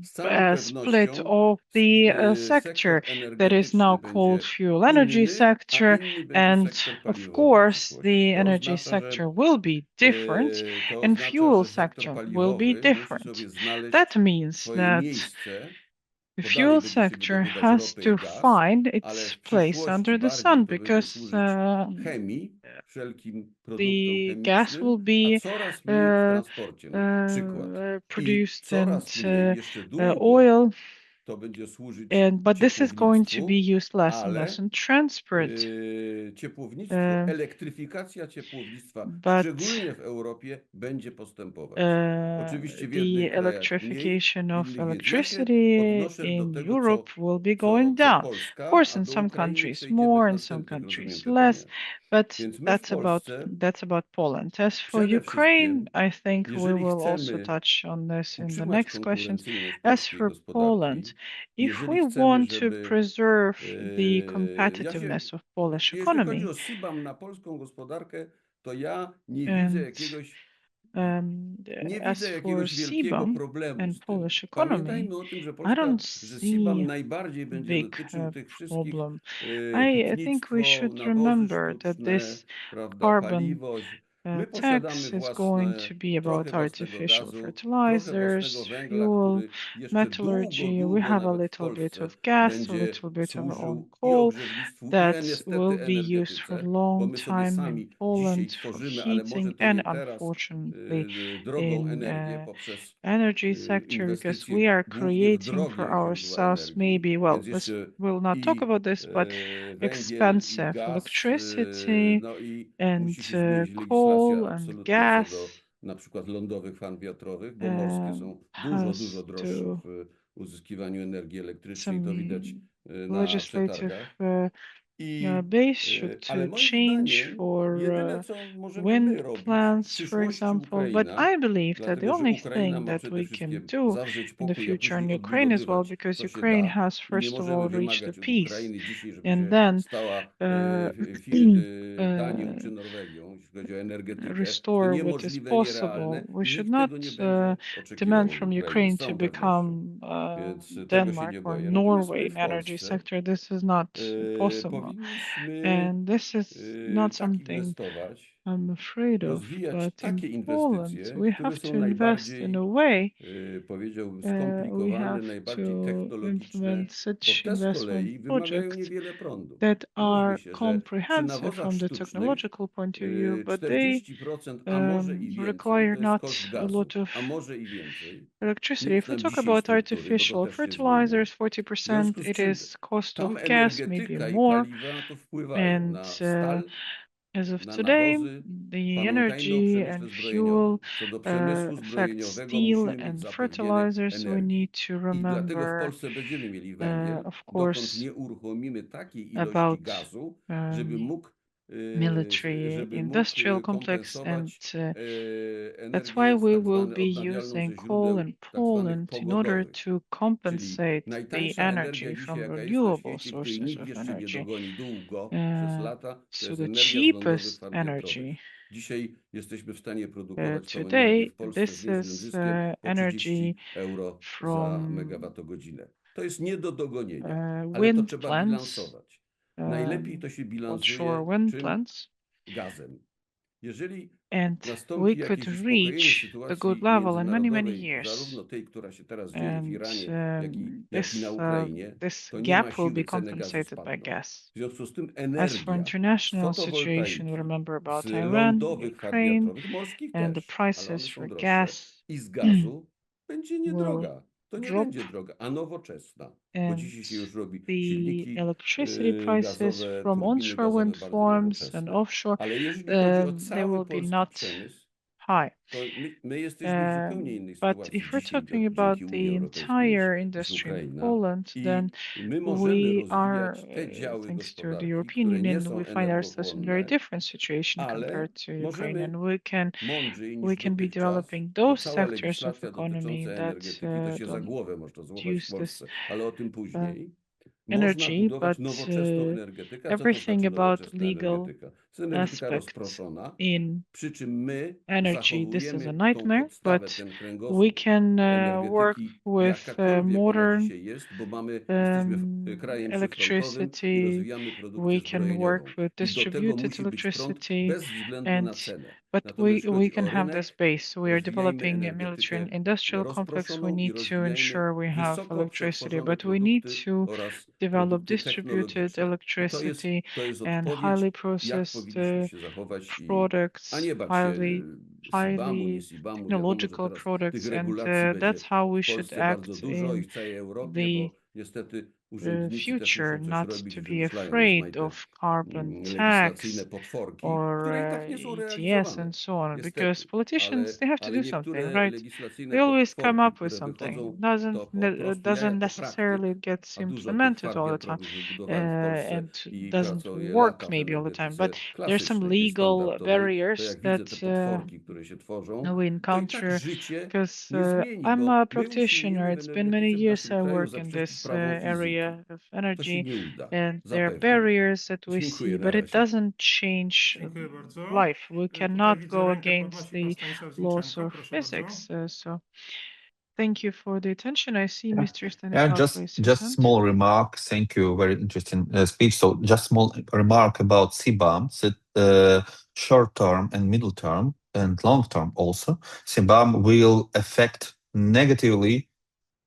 Z całą a split pewnością of the sector sektor that is now energetyczny called będzie fuel energy inny, a sector, inny będzie and sektor of paliwowy w course the przyszłości. energy sector will be different, and fuel Że sektor sector will be paliwowy musi different. sobie znaleźć That means swoje that miejsce, the bo dalej fuel będzie się sector wydobywać has ropę i to gaz, find ale its w place przyszłości under the bardziej sun, to będzie because służyć chemii, wszelkim produktom the gas chemicznym, will a be coraz mniej w uh, transporcie na przykład. I produced, and coraz mniej, jeszcze długo oil, to będzie służyć but this is going to ciepłownictwu, be used less and less ale in transport. ciepłownictwo, Uh, elektryfikacja ciepłownictwa, but szczególnie w Europie, będzie postępować. Oczywiście w the jednych krajach mniej, electrification w of innych więcej. Ja się electricity odnoszę do in tego, Europe will be going co down. Of Polska, course, a in do some Ukrainy countries przejdziemy w more, in some następnych, rozumiem, countries less, pytaniach. but Więc my w Polsce that's about Poland. As for przede Ukraine, wszystkim, I think we jeżeli will also chcemy touch on this in the utrzymać next questions. konkurencyjność As polskiej for Poland, gospodarki, if jeżeli we chcemy, want to żeby preserve the ja się, competitiveness of Polish jeśli chodzi economy, o CBAM na polską gospodarkę, to ja and nie as widzę for jakiegoś wielkiego CBAM problemu and z tym. Polish economy, Pamiętajmy o tym, I don't że CBAM see najbardziej będzie big dotyczył tych wszystkich problem. I think we hutnictwo, should nawozy remember that sztuczne, this prawda, carbon paliwo. My posiadamy tax is going własne, to be about trochę własnego artificial gazu, trochę własnego fertilizers, węgla, fuel, który jeszcze długo, metallurgy. We długo have a nawet w little bit Polsce of gas, a będzie little bit of our own służył i coal ogrzewnictwu, i that will niestety be used for a energetyce, bo long my sobie time in sami dzisiaj Poland for tworzymy, ale może heating, to and nie teraz, unfortunately drogą in energię poprzez energy sector, because inwestycje we are głównie w creating for drogie źródła ourselves energii, maybe, well, więc let's jeszcze we'll not talk i about this, but węgiel, i expensive gaz, electricity no i and musi się zmienić legislacja coal and absolutnie co do gas na przykład lądowych farm wiatrowych, bo morskie są dużo, dużo has droższe to w uzyskiwaniu energii elektrycznej. To some widać na legislative przetargach. base should change for wind plants, for example. But I believe that the only thing that we can do in the future in Ukraine as well, because Ukraine has first of all reached the peace, and then restore what is possible. We should not demand from Ukraine to become Denmark or Norway in energy sector. This is not possible. And this is not something I'm afraid of. But in Poland, we have to invest in a way, we have to implement such investment projects that are comprehensive from the technological point of view, but they require not a lot of electricity. If we talk about artificial fertilizers, 40% it is cost of gas, maybe more. And as of today, the energy and fuel affects steel and fertilizers. We need to remember, of course, about military industrial complex, and that's why we will be using coal in Poland in order to compensate the energy from renewable sources of energy. So the cheapest energy today, this is energy from wind plants, offshore wind plants, and we could reach the good level in many, many years. And this gap will be compensated by gas. As for international situation, we remember about Iran, Ukraine, and the prices for gas will drop, and the electricity prices from onshore wind farms and offshore, they will be not high. But if we're talking about the entire industry in Poland, then we are, thanks to the European Union, we find ourselves in a very different situation compared to Ukraine, and we can be developing those sectors of economy that don't use this energy, but everything about legal aspects in energy. This is a nightmare, but we can work with modern electricity. We can work with distributed electricity, but we can have this base. We are developing a military and industrial complex. We need to ensure we have electricity, but we need to develop distributed electricity and highly processed products, highly technological products, and that's how we should act in the future, not to be afraid of carbon tax or ETS and so on, because politicians, they have to do something, right? They always come up with something. Doesn't necessarily get implemented all the time, and doesn't work maybe all the time. But there's some legal barriers that we encounter, because I'm a practitioner. It's been many years I work in this area of energy, and there are barriers that we see, but it doesn't change life. We cannot go against the laws of physics. So thank you for the attention. I see Mr. Stanislav raised his just hand. small remark. Thank you. Very interesting speech. So just small remark about CBAM. That short term and middle term and long term also, CBAM will affect negatively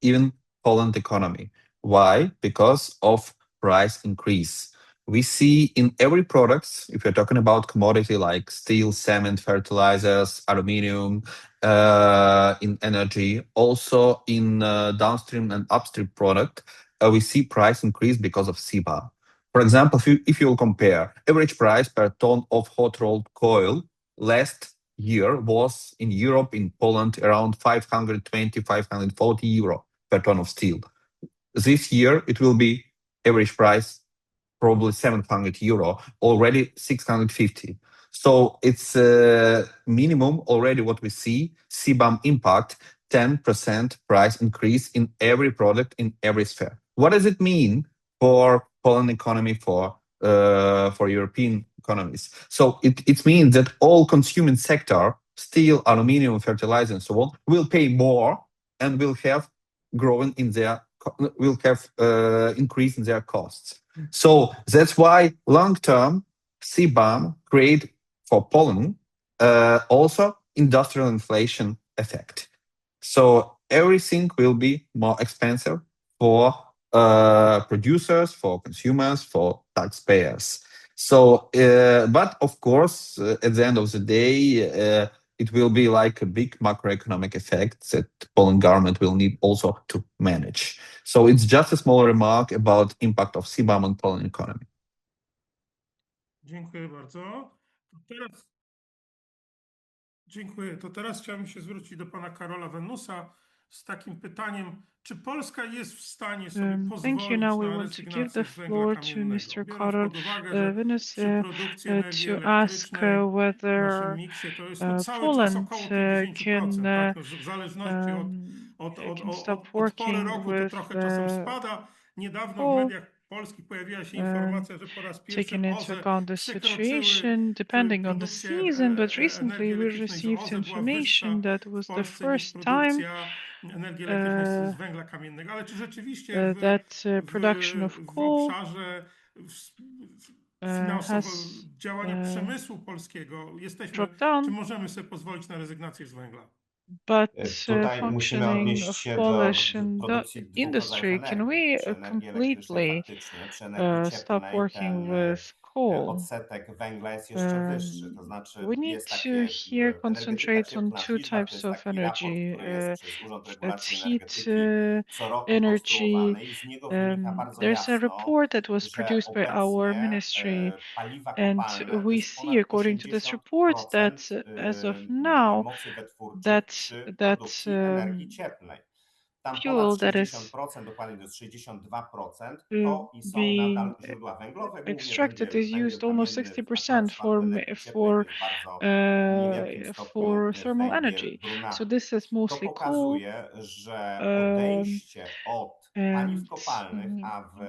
even Poland economy. Why? Because of price increase. We see in every products, if you're talking about commodity like steel, cement, fertilizers, aluminium, in energy, also in downstream and upstream product, we see price increase because of CBAM. For example, if you compare average price per ton of hot rolled coil last year was in Europe, in Poland, around 520, 540 euro per ton of steel. This year, it will be average price probably 700 euro, already 650. So it's minimum already what we see, CBAM impact, 10% price increase in every product in every sphere. What does it mean for Poland economy, for European economies? So it means that all consuming sector, steel, aluminium, fertilizer, and so on, will pay more and will have increase in their costs. So that's why long-term CBAM create for Poland also industrial inflation effect. So everything will be more expensive for producers, for consumers, for taxpayers. So, but of course, at the end of the day, it will be like a big macroeconomic effect that Poland government will need also to manage. So it's just a small remark about impact of CBAM on Poland economy. Dziękuję bardzo. Dziękuję. To teraz chciałbym się zwrócić do pana Karola Venusa z takim pytaniem, czy Polska jest w stanie sobie Thank you. Now pozwolić we na want to give the rezygnację z węgla floor to kamiennego, Mr. biorąc Karol pod uwagę, że Venus przy produkcji energii to ask elektrycznej w naszym whether miksie to jest to cały czas Poland około can 50%, tak? No, w zależności can stop od pory working roku to with trochę czasem spada. Niedawno w coal, mediach polskich pojawiła się informacja, że po raz pierwszy taking into OZE account the przekroczyły situation depending on the produkcję season, but energii recently we elektrycznej z received OZE była wyższa information that w was the Polsce niż first time produkcja energii elektrycznej z węgla kamiennego. Ale czy rzeczywiście that production of w coal obszarze has działania przemysłu polskiego dropped czy down, możemy sobie pozwolić na rezygnację z węgla? but Tutaj musimy functioning odnieść of się Polish do produkcji dwóch rodzajów industry, can energii, we przy energii elektrycznej completely faktycznie, przy energii stop cieplnej working ten with coal? odsetek węgla jest jeszcze wyższy, to znaczy We need jest to takie here energetyka concentrate on cieplna two FIFA, to types jest of taki raport, energy. który jest przez Urząd It's Regulacji heat Energetyki co roku energy. konstruowany i z niego wynika bardzo There's a jasno, report that was że produced by our obecnie ministry, paliwa and kopalne to we jest see, ponad according to this report, that 80% as of now, mocy wytwórczych that przy that produkcji energii cieplnej. Tam ponad fuel that is 60%, dokładnie to jest 62%, to i są being nadal źródła węglowe, głównie extracted is węgiel used almost kamienny akurat 60% w przypadku energii cieplnej to jest bardzo w niewielkim stopniu for thermal węgiel energy. So brunatny. this is To mostly coal, pokazuje, że um, odejście od paliw and kopalnych, a w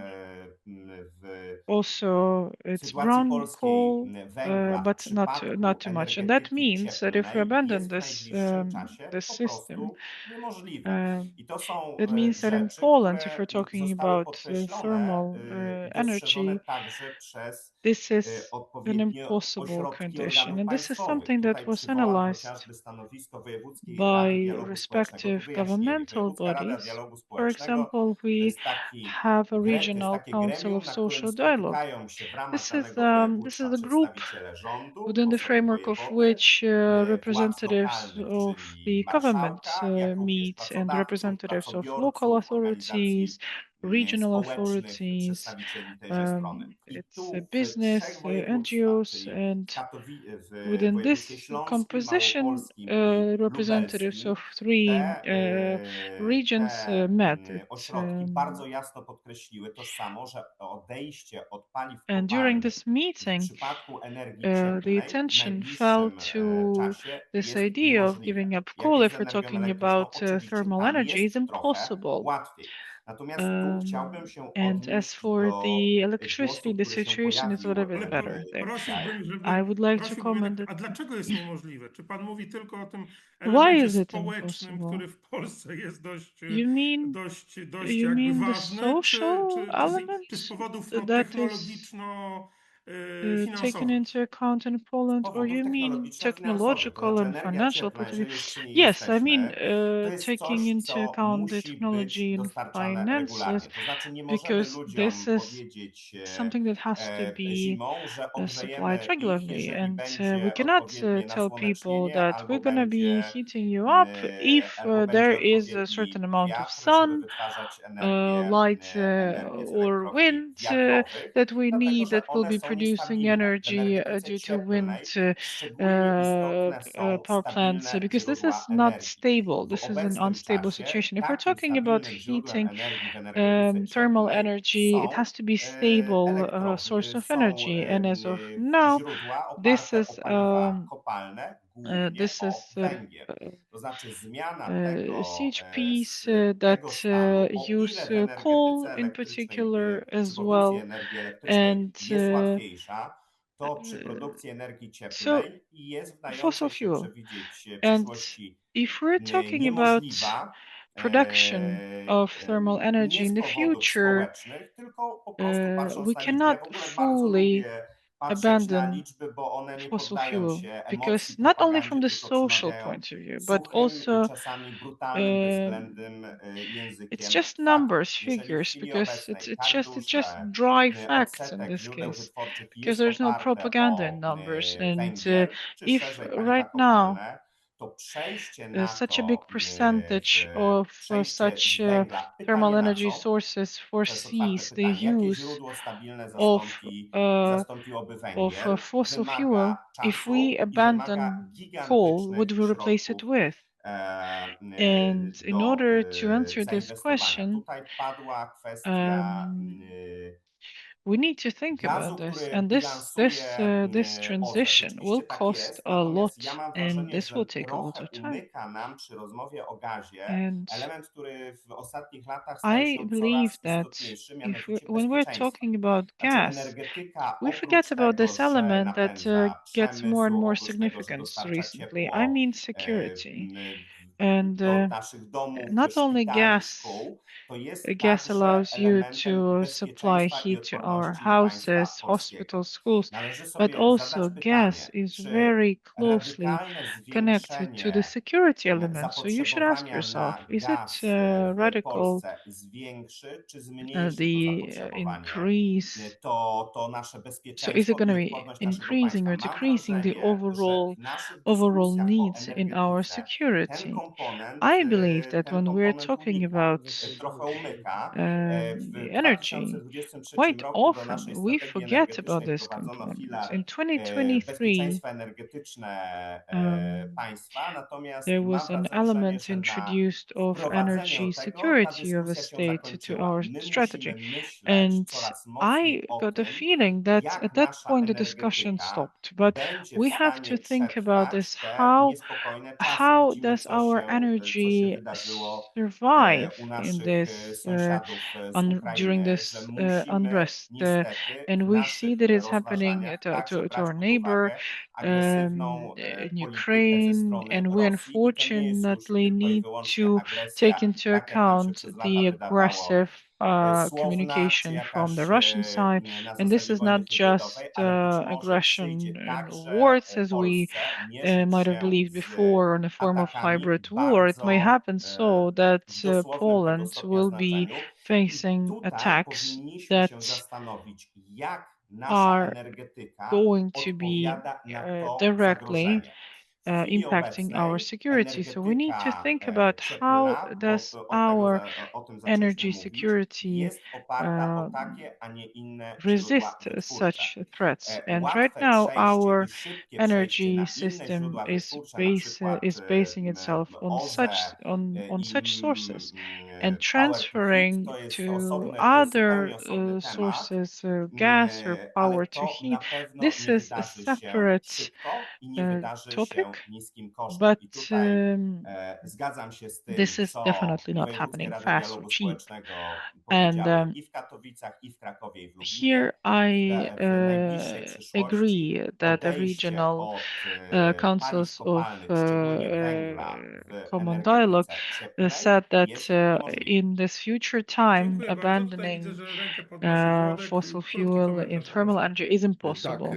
also it's sytuacji brown polskiej coal, węgla w but not przypadku too much. And that energetyki means that if we cieplnej abandon jest w najbliższym czasie this po system, prostu niemożliwe. I to są that means that in rzeczy, Poland, if które we're talking zostały about podkreślone thermal i dostrzeżone energy, także przez this is an odpowiednie impossible ośrodki condition. organów And this is państwowych. something that Tutaj was przywołam analyzed chociażby stanowisko Wojewódzkiej Rady by Dialogu Społecznego. Tu respective wyjaśnienie. governmental Wojewódzka Rada bodies. Dialogu For Społecznego example, to we jest taki have a to jest regional takie council gremium, of na którym social dialogue. spotykają się w ramach This is danego this is województwa the group przedstawiciele rządu, within the osoby framework of wojewody, which władz representatives lokalnych, of czyli the government marszałka, jak również meet, and pracodawców, representatives of local pracobiorców, authorities, organizacji regional społecznych, authorities, przedstawicieli tejże strony. I it's a tu w trzech business, województwach, NGOs, czyli and w within województwie this śląskim, composition, małopolskim i representatives lubelskim, of three te, regions met. ośrodki bardzo jasno podkreśliły to samo, że odejście od paliw And during kopalnych this w meeting, przypadku energii the cieplnej w attention fell najbliższym to czasie this jest idea of niemożliwe. giving up Jak coal jest if z we're energią talking elektryczną? about Oczywiście thermal tam energy is jest trochę impossible. łatwiej. Natomiast tu chciałbym się And as odnieść for do the electricity, głosu, the który się situation is a pojawił little bit Ale better there. dzisiaj. I would like to prosiłbym comment jednak, a that dlaczego jest niemożliwe? Czy pan mówi tylko o tym why elemencie is it społecznym, impossible? który w Polsce jest You mean dość you jakby mean the ważny, social czy z element powodów no, that is taken technologiczno-finansowych? into account in Poland, or Powodów you mean technologiczno-finansowych. To technological znaczy and energia financial cieplna, point of view? jeżeli już przy niej Yes, I mean jesteśmy, to jest taking coś, into co account the musi być technology and dostarczane finances, regularnie. To znaczy nie możemy because this ludziom is powiedzieć something that has to be zimą, że supplied ogrzejemy ich, regularly, jeżeli and we będzie cannot odpowiednie tell people nasłonecznienie that albo we're gonna be będzie heating you up if there is a certain odpowiedni amount of wiatr, żeby sun, wytwarzać energię, light, energię z or elektrowni wind wiatrowych, that we dlatego need, że that will one be są producing energy due to wind power plants, because this is not stable. This is an unstable situation. If we're talking about heating, thermal energy, it has to be stable source of energy. And as of now, this is To znaczy zmiana tego CHPs that use coal in particular as produkcji well. energii elektrycznej And jest łatwiejsza, to przy uh, produkcji energii so cieplnej jest w fossil dającej się fuel. przewidzieć And przyszłości if we're talking about niemożliwa, production of thermal energy nie in z the powodów future, społecznych, tylko po prostu patrząc we na liczby. Ja cannot w ogóle bardzo fully lubię patrzeć na abandon liczby, bo one nie fossil poddają fuel, się emocji, because not only from propagandzie, the tylko social przemawiają point of view, but suchym, also czasami brutalnym, um, bezwzględnym it's językiem just faktów. numbers, Jeżeli w figures, chwili because obecnej it's tak just duży dry facts in odsetek this źródeł case, wytwórczych because jest there's no oparte propaganda in o numbers. And węgiel, czy if szerzej paliwa right now kopalne, to przejście na such a big to, percentage of przejście z such węgla, thermal pytanie na energy co? sources To jest otwarte foresees the pytanie. Jakie use źródło stabilne of zastąpiłoby węgiel? fossil fuel. Wymaga If czasu we i wymaga abandon coal, what gigantycznych do we replace it środków with? And in do order to answer this zainwestowania. question, Tutaj padła kwestia um, we need to think about gazu, this, który and bilansuje this OZE. transition will Rzeczywiście tak cost jest, a lot, natomiast ja mam and wrażenie, this will że take a lot trochę of time. umyka nam przy rozmowie o gazie And element, który w ostatnich latach staje I się believe coraz that istotniejszy, if mianowicie when we're bezpieczeństwa. talking about Znaczy gas, energetyka we oprócz forget about tego, this że element that napędza gets more and przemysł, more oprócz tego, że significance dostarcza recently. I ciepło mean security. And do naszych domów, not only szpitali, gas, szkół, to jest gas także allows you elementem to supply bezpieczeństwa i heat to our odporności państwa houses, polskiego. hospitals, schools, Należy but sobie zadać also gas pytanie, is czy very closely radykalne connected to the zwiększenie security element. So you should ask zapotrzebowania yourself, na is it gaz w radical, Polsce zwiększy czy zmniejszy to the zapotrzebowanie, increase? to nasze So is it bezpieczeństwo going i to be odporność naszego increasing państwa. or Mam decreasing the wrażenie, że w naszych overall dyskusjach o needs in our energetyce security? I believe that when we're talking unika, about trochę umyka. W energy, 2033 quite roku do often naszej we strategii forget about energetycznej this wprowadzono component. filar In 2023, bezpieczeństwa energetyczne um, państwa, natomiast there mam was an wrażenie, element że na introduced of energy wprowadzeniu tego ta security of a dyskusja się state to zakończyła. our My strategy. musimy myśleć And coraz I mocniej o got a tym, feeling that jak at that nasza point the discussion energetyka stopped. But będzie w we have to stanie think about this: przetrwać te niespokojne czasy. Widzimy, does our co się energy wydarzyło survive u in naszych this sąsiadów z during Ukrainy, że this musimy unrest? niestety And w we see naszych that it's happening rozważaniach także to brać our pod neighbor uwagę agresywną in politykę ze Ukraine, strony and we Rosji i to nie jest już unfortunately tylko i need wyłącznie to take agresja, into tak jak nam się account przez lata the wydawało, aggressive słowna czy communication from the jakaś Russian side. na And this zasadzie is not wojny just hybrydowej, ale być może aggression przyjdzie and także wars as we Polsce mierzyć might have się believed z before in a form of atakami hybrid war. It may bardzo happen so that w dosłownym tego Poland stopnia will be znaczeniu i facing tutaj attacks powinniśmy się that zastanowić, jak nasza are energetyka going to be odpowiada na to directly zagrożenie. W chwili impacting our obecnej security. So we need to energetyka think about how cieplna, bo does od tego our o tym zaczęliśmy energy mówić, security jest oparta o um, takie, a nie inne źródła resist wytwórcze. such threats. And right Łatwe now, przejście our i szybkie przejście energy na inne system źródła wytwórcze, na przykład is basing itself on OZE such sources, and power to heat, transferring to jest to zupełnie other osobny temat, sources, gas or ale power to to na heat. pewno This nie is a wydarzy się separate szybko i nie wydarzy topic, się niskim kosztem. but I tutaj zgadzam się z tym, this is co definitely not Wojewódzkie happening Rady fast or Dialogu cheap. Społecznego And powiedziały i w Katowicach, i w Krakowie, i w Lublinie. here I W najbliższej przyszłości agree that the odejście regional od paliw councils of kopalnych, szczególnie węgla w Common Dialogue energetyce cieplnej said that jest niemożliwe. in this future time, Dziękuję bardzo. Tutaj widzę, abandoning że rękę podnosi Włodek. fossil Krótki fuel in komentarz, thermal proszę. energy is Tak, impossible.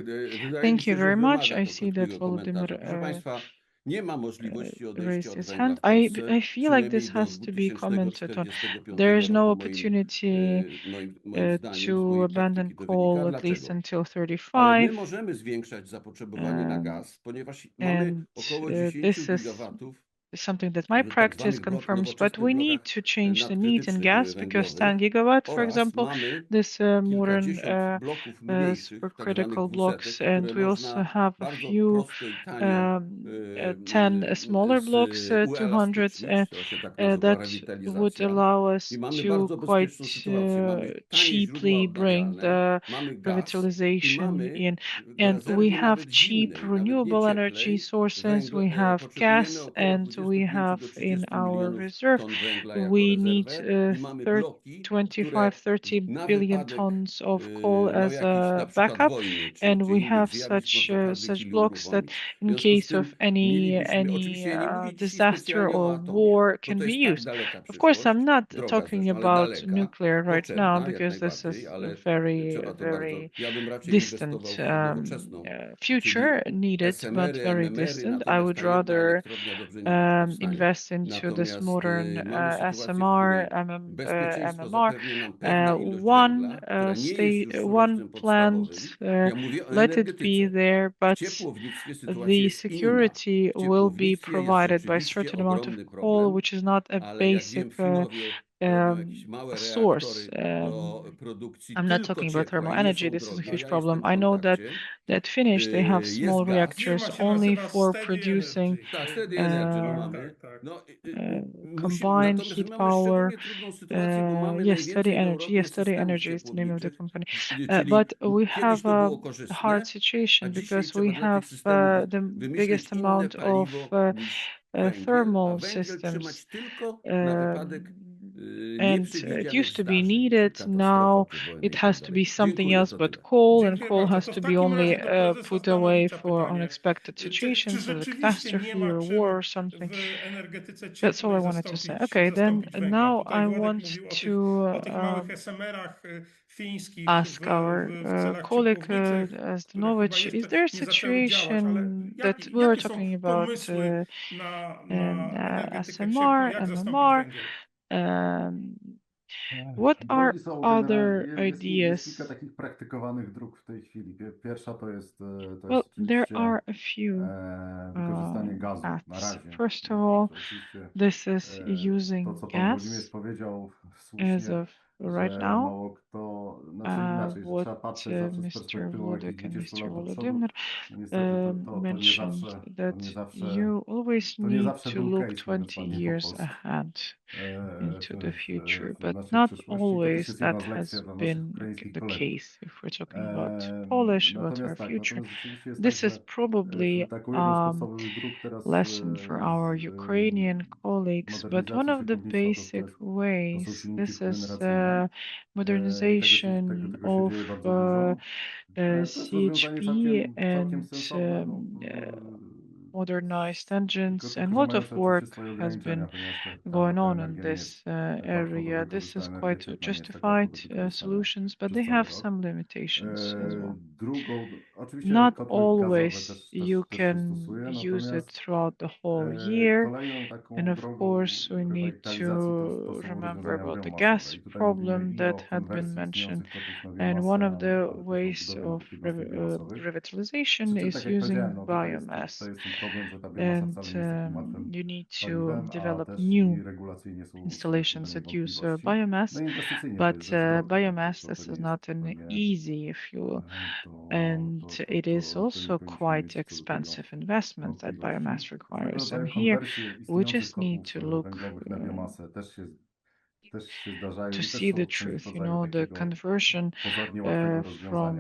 wydaje mi Thank you się, że very much. wymaga I to see that krótkiego Volodymyr komentarza. Proszę Państwa, nie ma możliwości odejścia raised od his węgla hand. w Polsce I feel like przynajmniej this do has to be commented on. 2045 There is no roku, opportunity moim zdaniem, z to mojej abandon praktyki to wynika. coal at least Dlaczego? until Ale my 35. możemy zwiększać zapotrzebowanie na gaz, ponieważ mamy And około 10 this is gigawatów something that my practice confirms, but we need to change the needs in gas because 10 gigawatt, for example, this modern supercritical blocks, and we also have a few 10 smaller blocks, 200, that would allow us to quite cheaply bring the revitalization in. And we have cheap renewable energy sources, we have gas, and we have in our reserve, we need 25-30 billion tons of coal as a backup, and we have such blocks that in case of any disaster or war can be used. Of course, I'm not talking about nuclear right now because this is a very distant future needed, but very distant. I would rather invest into this modern SMR, MMR, one plant, let it be there, but the security will be provided by a certain amount of coal, which is not a basic source. I'm not talking about thermal energy. This is a huge problem. I know that Finnish, they have small reactors only for producing combined heat power. Yes, Steady Energy. Yes, Steady Energy is the name of the company. But we have a hard situation because we have the biggest amount of thermal systems. And it used to be needed. Now it has to be something else but coal, and coal has to be only put away for unexpected situations, as a catastrophe or war or something. That's all I wanted to say. Okay, then now I want to ask our colleague Zdenovich, is there a situation that we were talking about SMR, MMR? What are other ideas? Takich praktykowanych dróg w tej chwili. Pierwsza Well, jest there oczywiście are a few wykorzystanie gazu na paths. razie. First of all, Oczywiście this is to, using co pan Włodzimierz gas powiedział as słusznie, of right że now. mało kto, znaczy inaczej, że What trzeba patrzeć zawsze z Mr. perspektywą jakieś Włodek and 20 Mr. lat do przodu. Volodymyr No niestety mentioned to nie that zawsze, you always to nie need zawsze to był look case, mówiąc 20 ładnie po years polsku. ahead into the future, W but naszej not przyszłości. To też always jest jedna that z lekcji has dla naszych been ukraińskich the kolegów. case if we're talking about Polish, about our Natomiast tak, future. natomiast rzeczywiście jest tak, This is że probably taką jedną z podstawowych dróg teraz lesson for our Ukrainian colleagues, but one of the basic to są ways, silniki this is kogeneracyjne. modernization Tego się dzieje of bardzo dużo. To jest rozwiązanie CHP całkiem and sensowne, modernized engines, and a tylko, że lot mają of oczywiście work swoje has been ograniczenia, ponieważ going ta on in energia nie this jest łatwo do area. This is wykorzystania, energia quite cieplna nie jest tak łatwo justified do wykorzystania solutions, but przez they cały have rok. some limitations as well. Drugą, oczywiście Not kotły gazowe always you też się can stosuje, use it natomiast throughout the whole year. kolejną And taką of drogą course, we need rewitalizacji to to są remember rozwiązania about the biomasowe. gas I tutaj mówimy problem i that o had been konwersji mentioned. istniejących kotłów na And biomasę, one of the ale też o ways budowie of nowych jednostek biomasowych. revitalization Przy czym, tak is jak using powiedziałem, no biomass. tutaj jest ten problem, że ta biomasa And wcale nie jest takim łatwym you need to paliwem, a develop też new i regulacyjnie są installations pewnie that use wątpliwości. biomass, No i inwestycyjnie to but jest dość drogie, biomass, to this nie is jest not an pewnie, easy fuel. And it is to nie also powinniśmy quite mieć co do tego expensive investment that wątpliwości. biomass Różnego requires. And rodzaju here konwersje we istniejących just need kotłów to look węglowych na biomasę też się zdarzają to i też see the są czymś w truth, rodzaju the takiego conversion pozornie łatwego rozwiązania. from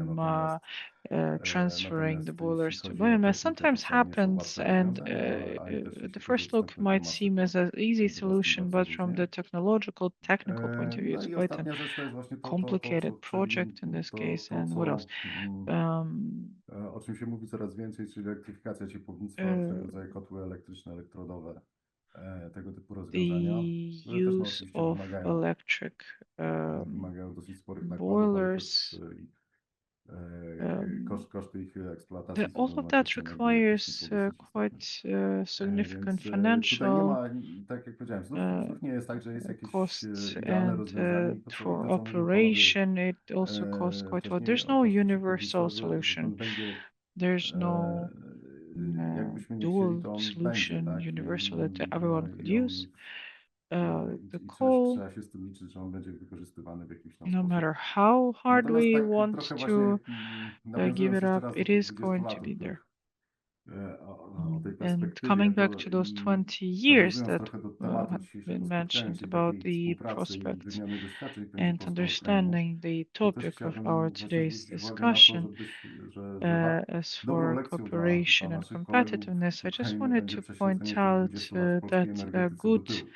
transferring the Natomiast jeśli boilers to chodzi o biomass technikę, to sometimes wcale nie są happens, łatwe and rozwiązania, ani też the jeśli chodzi o first look dostępność might biomasy, seem as an easy to bywa z tym solution, bardzo but from różnie. the technical point of view, No it's i quite a ostatnia rzecz to jest właśnie to complicated co, czyli project in this case. And what else? co, o czym się mówi coraz więcej, czyli elektryfikacja ciepłownictwa, różnego rodzaju kotły elektryczne, elektrodowe, tego typu The rozwiązania, które też no, use oczywiście of electric wymagają dosyć sporych nakładów, ale też boilers. koszty ich eksploatacji są All of znacznie that są energetycznie requires dosyć istotne. quite significant Tutaj nie financial ma, tak jak powiedziałem, znów nie jest tak, że jest jakieś costs, idealne and rozwiązanie i for to, co mówią panowie operation, it also costs quite a lot. wcześniej There's o no koszcie universal ciepłownictwa, że solution. ten węgiel There's no jakbyśmy nie chcieli, dual to on będzie, solution, tak? universal that everyone could use. The I coal, trzeba się z tym liczyć, że on będzie wykorzystywany w jakiś tam no sposób. matter how hard Natomiast we tak want trochę właśnie to give nawiązując it jeszcze up, raz do it tych is 20 going to lat, be there. o tej And perspektywie, coming back to to those 20 years nawiązując that trochę do tematu had dzisiejszego been spotkania, mentioned czyli about takiej the współpracy i prospects wymiany doświadczeń pomiędzy and Polską a Ukrainą, understanding the to też topic of our chciałbym właśnie today's zwrócić uwagę na to, discussion, że as dobrą for lekcją dla cooperation and naszych kolegów competitiveness, z I just Ukrainy wanted będzie to point prześledzenie tych out 20 lat w polskiej that a energetyce do good tyłu.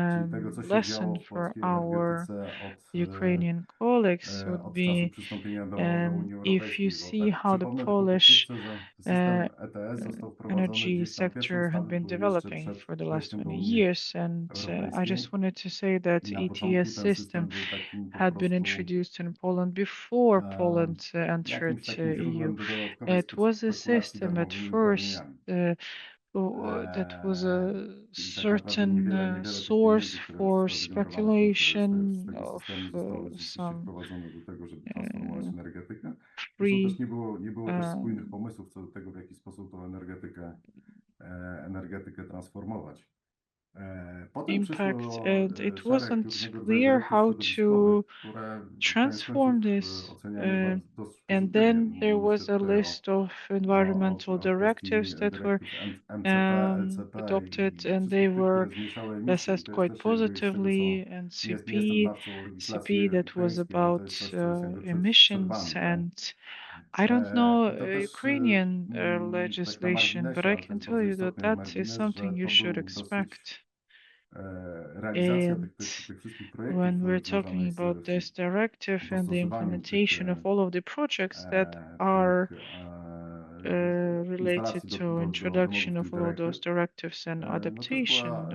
Czyli tego, co się lesson działo w for polskiej our energetyce Ukrainian colleagues would od czasu be przystąpienia do Unii if you Europejskiej. Bo see tak how the przypomnę tylko Polish pokrótce, że system uh, ETS został wprowadzony energy gdzieś tam. Pierwsze sector had ustawy been były jeszcze developing przed for the last wejściem do 20 Unii years. And I Europejskiej just wanted to say that i na początku ETS ten system system był takim po had been prostu introduced in Poland before e, Poland entered jakimś takim EU. źródłem do dodatkowej It was a spekulacji system at darmowymi first uprawnieniami. that was a Czyli tak naprawdę niewiele tych source pieniędzy, które for zostały wygenerowane w Polsce z speculation tego of systemu zostały rzeczywiście some wprowadzone do tego, żeby transformować uh, energetykę. Zresztą też free nie było też spójnych um, pomysłów co do tego, w jaki sposób tą energetykę transformować. Potem impact, przyszło and it szereg wasn't różnego rodzaju clear dyrektyw how środowiskowych, to które koniec transform końców this. oceniamy bardzo dość And pozytywnie. then there Myślę was a tutaj list of environmental o kwestii directives that were dyrektyw MCP, LCP adopted, i and they wszystkich tych, were które zmniejszały emisje. I assessed to jest quite też jakby z tego, co positively. And nie jestem znawcą legislacji CP that was ukraińskiej, ale to about jest coś, co jest jakby przed emissions. przerwami, tak? And I don't know I to też Ukrainian tak na legislation, but marginesie, I ale to can jest tell bardzo you that istotny that is margines, że something you to should był dosyć expect. realizacja And tych wszystkich projektów when we're talking związanych about z this directive and the dostosowaniem implementation of all of the projects that are related instalacji to do wymogów introduction tych of all of dyrektyw, those directives and no adaptation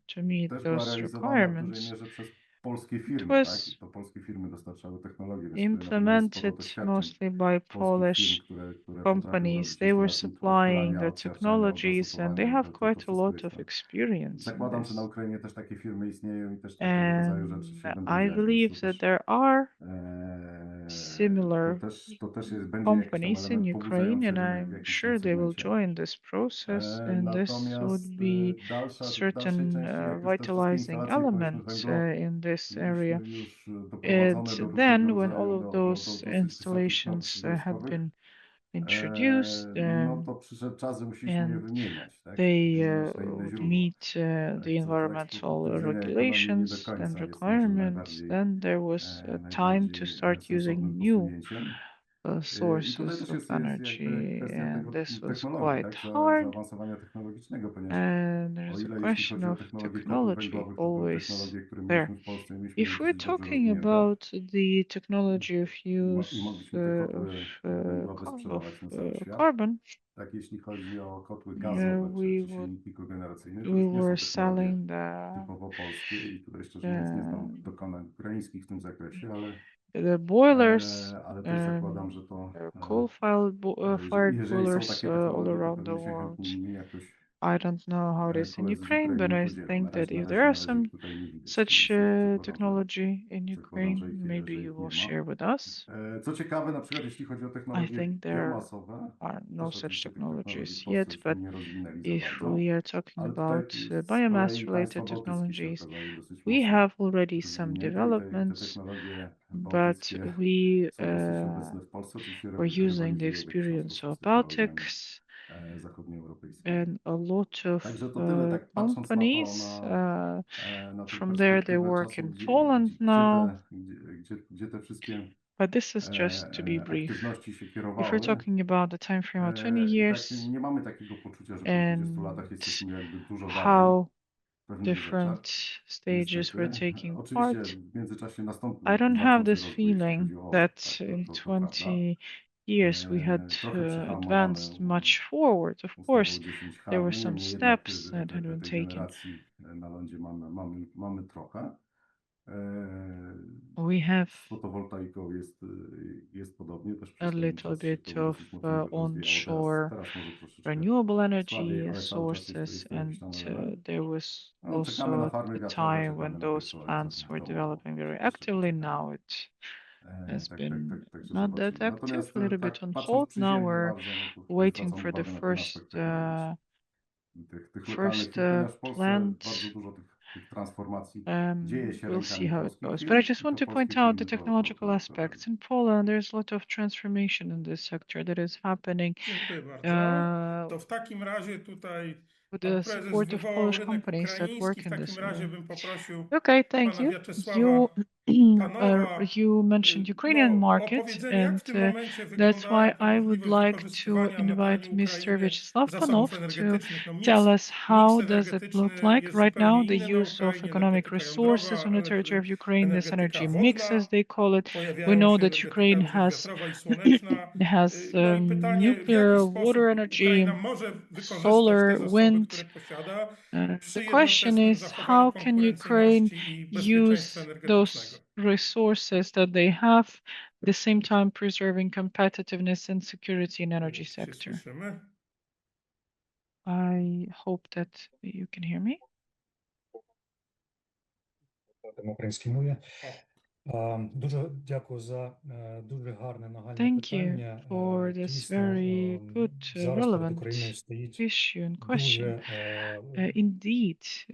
to meet też była those realizowana w dużej requirements. mierze przez polskie It firmy, tak? I was to polskie firmy dostarczały technologię, więc tutaj na pewno jest sporo implemented doświadczeń mostly by polskich firm, Polish które potrafią companies. robić They were instalacje supplying odchylania, the odsiarczania, technologies, and they obrazotowania i have to quite a wszystko lot jest of tam. experience in Zakładam, że na this. Ukrainie też takie firmy istnieją i też tego rodzaju rzeczy And się będą I dziać, więc believe that there are to similar też będzie jakiś tam companies in element Ukraine, pobudzający and rynek w I'm jakimś tam sure they will segmencie. join this process, and this would Natomiast be w dalszej certain części, jak już te wszystkie vitalizing instalacje, powiedzmy, element in this area. już And doprowadzone do różnego then, when all rodzaju, of do those dosyć wysokich norm installations had środowiskowych, been introduced, no to przyszedł czas, że musieliśmy je and wymieniać, tak? they Wymieniać na inne would źródła. meet the Tak, co tak z punktu environmental widzenia ekonomii nie do regulations and końca jest może requirements, then there was time to start using sensownym new posunięciem. I tutaj sources też of jest jakby energy, kwestia and tego this was technologii, quite tak, hard. zaawansowania technologicznego, ponieważ And o there's a ile jeśli question chodzi o of technologię kotłów technology węglowych, to były always technologie, które there. mieliśmy w Polsce i mieliśmy je If we're dosyć dobrze talking rozwinięte about the technology of use i mogliśmy te kotły węglowe sprzedawać na cały świat. carbon, Tak, jeśli chodzi o kotły gazowe czy we silniki kogeneracyjne, to we już nie were są technologie selling typowo polskie i tutaj szczerze mówiąc nie znam the dokonań ukraińskich w tym zakresie, the boilers, ale też zakładam, że to, fired jeżeli są boilers takie all technologie, to around the pewnie się world. chętnie nimi jakoś I don't know how it is in koledzy z Ukraine, but Ukrainy I podzielą. think that if there Na are razie some ich tutaj nie widać, such więc technology in zakładam, Ukraine, maybe że you ich will nie ma. share with us. Co ciekawe, na przykład jeśli chodzi o I technologie think there biomasowe, are no też such oczywiście tych technologii w technologies Polsce yet, żeśmy but nie rozwinęli za if bardzo, we are talking ale tutaj about z biomass kolei related państwa bałtyckie się technologies, okazały dosyć we mocno have already some rozwinięte i te developments, technologie but bałtyckie we są dosyć obecne w Polsce, oczywiście were using the rywalizują w jakiś tam experience sposób z of technologiami Baltics zachodnioeuropejskimi. and a lot of Także to tyle, tak patrząc na to, companies. na tą From there, they perspektywę work czasu, in Poland now, gdzie te wszystkie but this is just to be brief. aktywności się If we're kierowały. talking about the time frame of 20 I tak years nie mamy takiego poczucia, że po 20 and latach jesteśmy jakby dużo dalej how w pewnych rzeczach. different stages were Niestety. taking Oczywiście part, w międzyczasie I nastąpił don't have znaczący this rozwój, jeśli feeling chodzi o OZE. that Tak, in to prawda. 20 years we had Trochę przyhamowany advanced much forward. Of course, ustawą 10H. there were No some niemniej jednak steps that had been tej taken. generacji na lądzie mamy trochę. We have Z fotowoltaiką jest podobnie, też a przez pewien little czas się bit to of dosyć mocno rozwijało. onshore Teraz może troszeczkę renewable słabiej, energy ale cały czas sources, jest to jakiś and tam element. there was No, czekamy na also farmy a wiatrowe, time when czekamy na those wiatrowe, co plants were to developing very jeszcze actively. poczekamy. Now it has been Także not that zobaczymy. active, Natomiast a little bit tak on patrząc hold. Now przyziemnie we're bardziej, no to tutaj waiting zwracam for the uwagę na ten aspekt tych lokalnych first firm, ponieważ w Polsce plant. bardzo dużo tych transformacji dzieje się We'll see rękami how it polskich goes. But I firm just i want to to polskie point out the firmy technological aspects. In Poland, there's a lot of transformation in this sector that is happening Dziękuję bardzo. To w takim razie tutaj with pan the prezes support of wywołał Polish rynek companies that ukraiński. work W in this takim razie area. bym poprosił Okay, thank pana you. Wiaczesława Panowa You mentioned Ukrainian o market, powiedzenie, jak w and tym momencie that's why wygląda I would możliwość like to wykorzystywania na invite terenie Mr. Ukrainy Vyacheslav zasobów Panov to energetycznych. No, tell us miks how does it look energetyczny like jest right zupełnie now, the inny na use of Ukrainie. economic Energetyka resources jądrowa, on the territory of Ukraine, this energetyka energy mix, wodna, as they call it. We pojawiają know się that energetyka Ukraine również has wiatrowa i słoneczna. No i pytanie, w jaki nuclear, water sposób Ukraina energy, może wykorzystać te solar, zasoby, wind. które posiada, The przy question jednoczesnym is, zachowaniu how can Ukraine konkurencyjności i bezpieczeństwa use energetycznego. those resources that they have, at the same time preserving competitiveness and security in energy Się sector? słyszymy? I hope that you can hear me. На українській мові. Дуже дякую за дуже гарне нагальне Thank you питання. for this Дійсно, very good, зараз перед relevant Україною стоїть issue and question. дуже Indeed,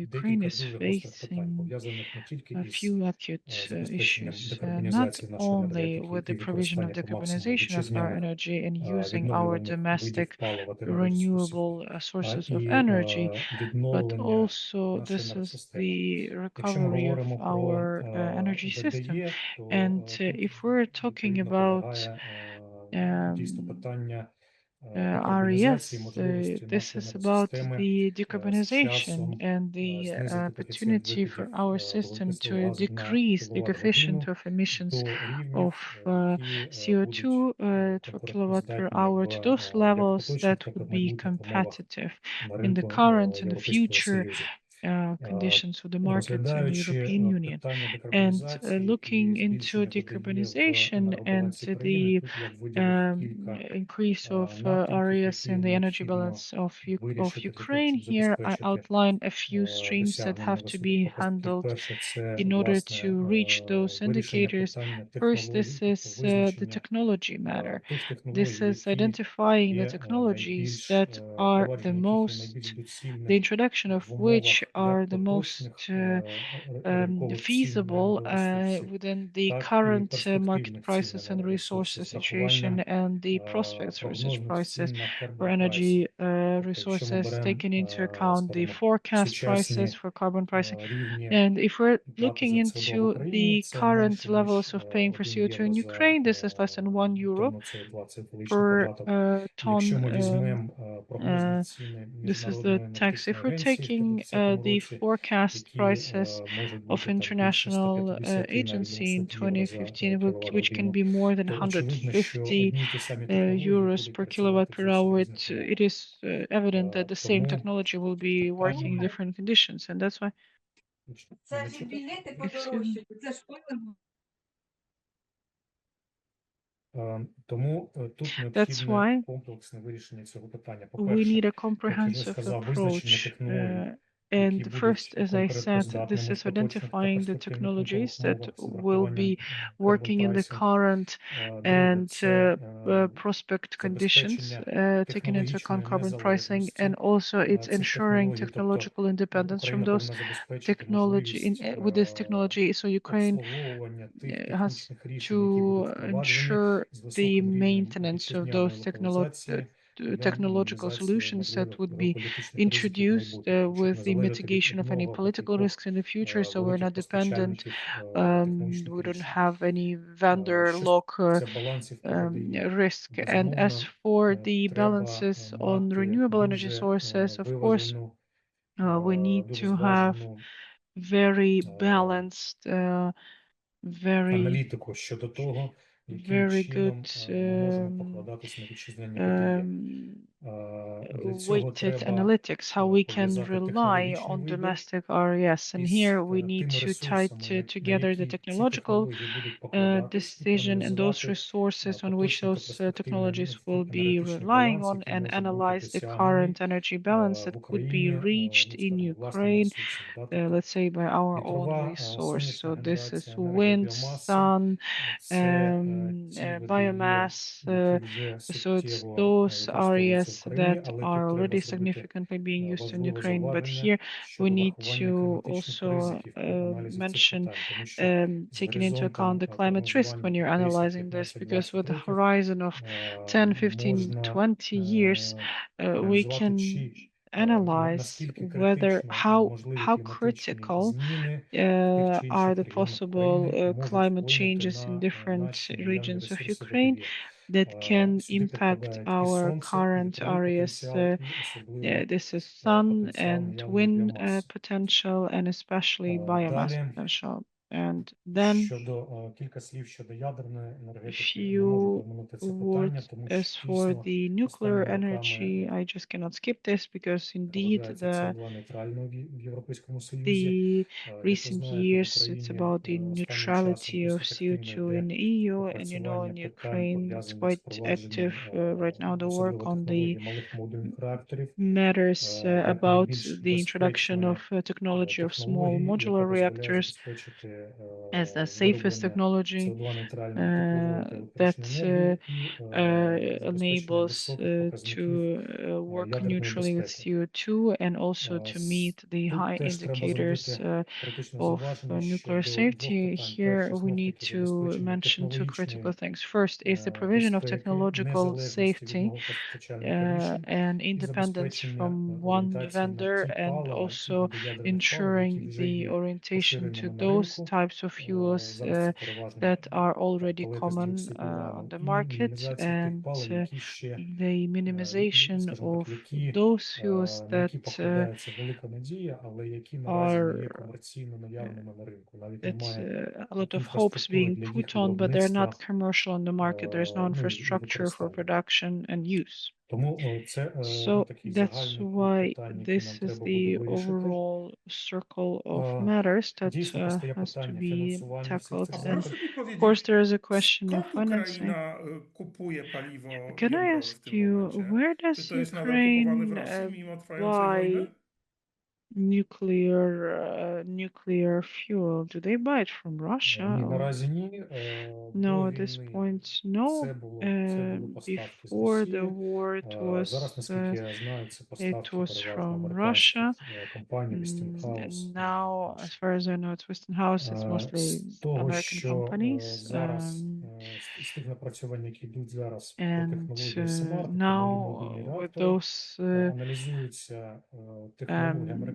Ukraine декілька is дуже гострих питань, facing пов'язаних не тільки a із few acute забезпеченням issues, not декарбонізації нашої only енергетики with the і provision of використання по максимуму decarbonization of our вітчизняних energy and using our відновлювальних видів domestic палива та енергоресурсів, renewable sources of і energy, but відновлення also нашої this is енергосистеми. the Якщо ми recovery of говоримо про our energy system. ВДЄ, то And тут if we're talking відповідно about полягає дійсно питання RES, декарбонізації, можливості this нашої is about енергосистеми the з decarbonization часом and the знизити коефіцієнт opportunity for викидів our system вуглекислого to газу на decrease the кіловат coefficient годину of emissions до of рівнів, які CO2 будуть per kilowatt per конкурентоздатні hour to those як в levels поточних, that так і would в be майбутніх умовах competitive на in the ринку current and the Європейського future Союзу. conditions of the markets in the Розглядаючи European Union. питання And декарбонізації looking і into збільшення ВДЄ в decarbonization and енергобалансі країни, the тут я б виділив кілька increase of напрямків, RES які in the energy необхідно balance of вирішити для того, Ukraine. щоб Here I забезпечити outline a few streams that досягнення have to високих be показників. handled Перше, це, in order to власне, reach those вирішення indicators. питання First, this технологій, тобто is the визначення technology matter. тих This технологій, is які identifying the є technologies найбільш that are the впровадження яких є most, найбільш the доцільним introduction of в which умовах are як the most поточних ринкових цін на feasible енергоресурси, within the так і current market перспективних цін на prices and енергоресурси resources з situation врахуванням and the prospects for such прогнозних prices цін на for carbon energy price. Тобто, якщо ми resources, беремо, taking into account the скажімо, forecast prices сучасні for carbon pricing. рівні And if we're плати looking за СО2 в into Україні, the це current менше levels ніж of paying for 1 CO2 євро in за Ukraine, this is less than 1 euro тонну СО2. Це екологічний per податок. Якщо ton. ми візьмемо прогнозні ціни This is the Міжнародної tax. енергетичної If we're агенції в taking 50-му the році, forecast які prices можуть of бути там більше International 150, навіть Agency in 200 євро за 2015, кіловат which can годину, be more than то очевидно, що 150 одні й ті самі технології euros будуть per kilowatt працювати в per зовсім hour, різних умовах. it is evident that the same Тому technology will be working in питання... different conditions, and that's why. Це ж і білети Excuse me. подорожчають, це ж паливо. Тому тут That's необхідне why комплексне вирішення цього питання. we По-перше, need a як я вже comprehensive сказав, визначення approach. технологій, And які first, будуть as I said, this конкурентоздатними is в поточних та identifying the перспективних ринкових technologies that умовах з will врахуванням be carbon working in the pricing. current Друге, and це prospect conditions, забезпечення taking into account технологічної carbon pricing, and незалежності also it's цих ensuring технологій. Тобто technological independence from Україна those повинна забезпечити technology можливість with this technology. So Ukraine обслуговування тих has технічних рішень, які будуть to впроваджені ensure з the високим рівнем maintenance of вітчизняної those локалізації для technological мінімізації solutions that можливих would be геополітичних ризиків introduced майбутнього, щоб with не the залежати від mitigation of any одного або political кількох risks in the future, so we're великих not dependent. постачальників We технологічних don't рішень. have any vendor Що lock стосується балансів по ВДЄ, risk. And as безумовно, for the треба balances on мати renewable energy дуже sources, of course, виважену, we need дуже to have зважену very balanced, very аналітику щодо того, яким very чином good ми можемо покладатись на вітчизняні ВДЄ. weighted analytics, how we can rely on domestic RES. And here we need to tie together the technological decision and those resources on which those technologies will be relying on, and analyze the current energy balance that could be reached in Ukraine, let's say by our own resource. So this is wind, sun, biomass. So it's those areas that are already significantly being used in Ukraine. But here we need to also mention taking into account the climate risk when you're analyzing this, because with a horizon of 10, 15, 20 years, we can analyze whether how critical are the possible climate changes in different regions of Ukraine that can impact our current areas. This is sun and wind potential, and especially biomass potential. And then a few words as for the nuclear energy. I just cannot skip this because indeed the recent years it's about the neutrality of CO2 in the EU, and you know in Ukraine it's quite active right now the work on the matters about the introduction of technology of small modular reactors as the safest technology that enables to work neutrally with CO2 and also to meet the high indicators of nuclear safety. Here we need to mention two critical things. First is the provision of technological safety and independence from one vendor, and also ensuring the orientation to those types of fuels that are already common on the market, and the minimization of those fuels that are a lot of hopes being put on, but they're not commercial on the market. There's no infrastructure for production and use. So that's why this is the overall circle of matters that has to be tackled. And Proszę mi of powiedzieć, course, there is a question of skąd financing. Ukraina kupuje paliwo Can I jądrowe w ask tym you, momencie? where Czy does to jest nadal kupowane w Ukraine Rosji mimo trwającej buy wojny? nuclear fuel? Do they buy it from Russia? Or? No, at this point, no. Before the war, it was from Russia. And now, as far as I know, it's Westinghouse. It's mostly American companies. And now, with those,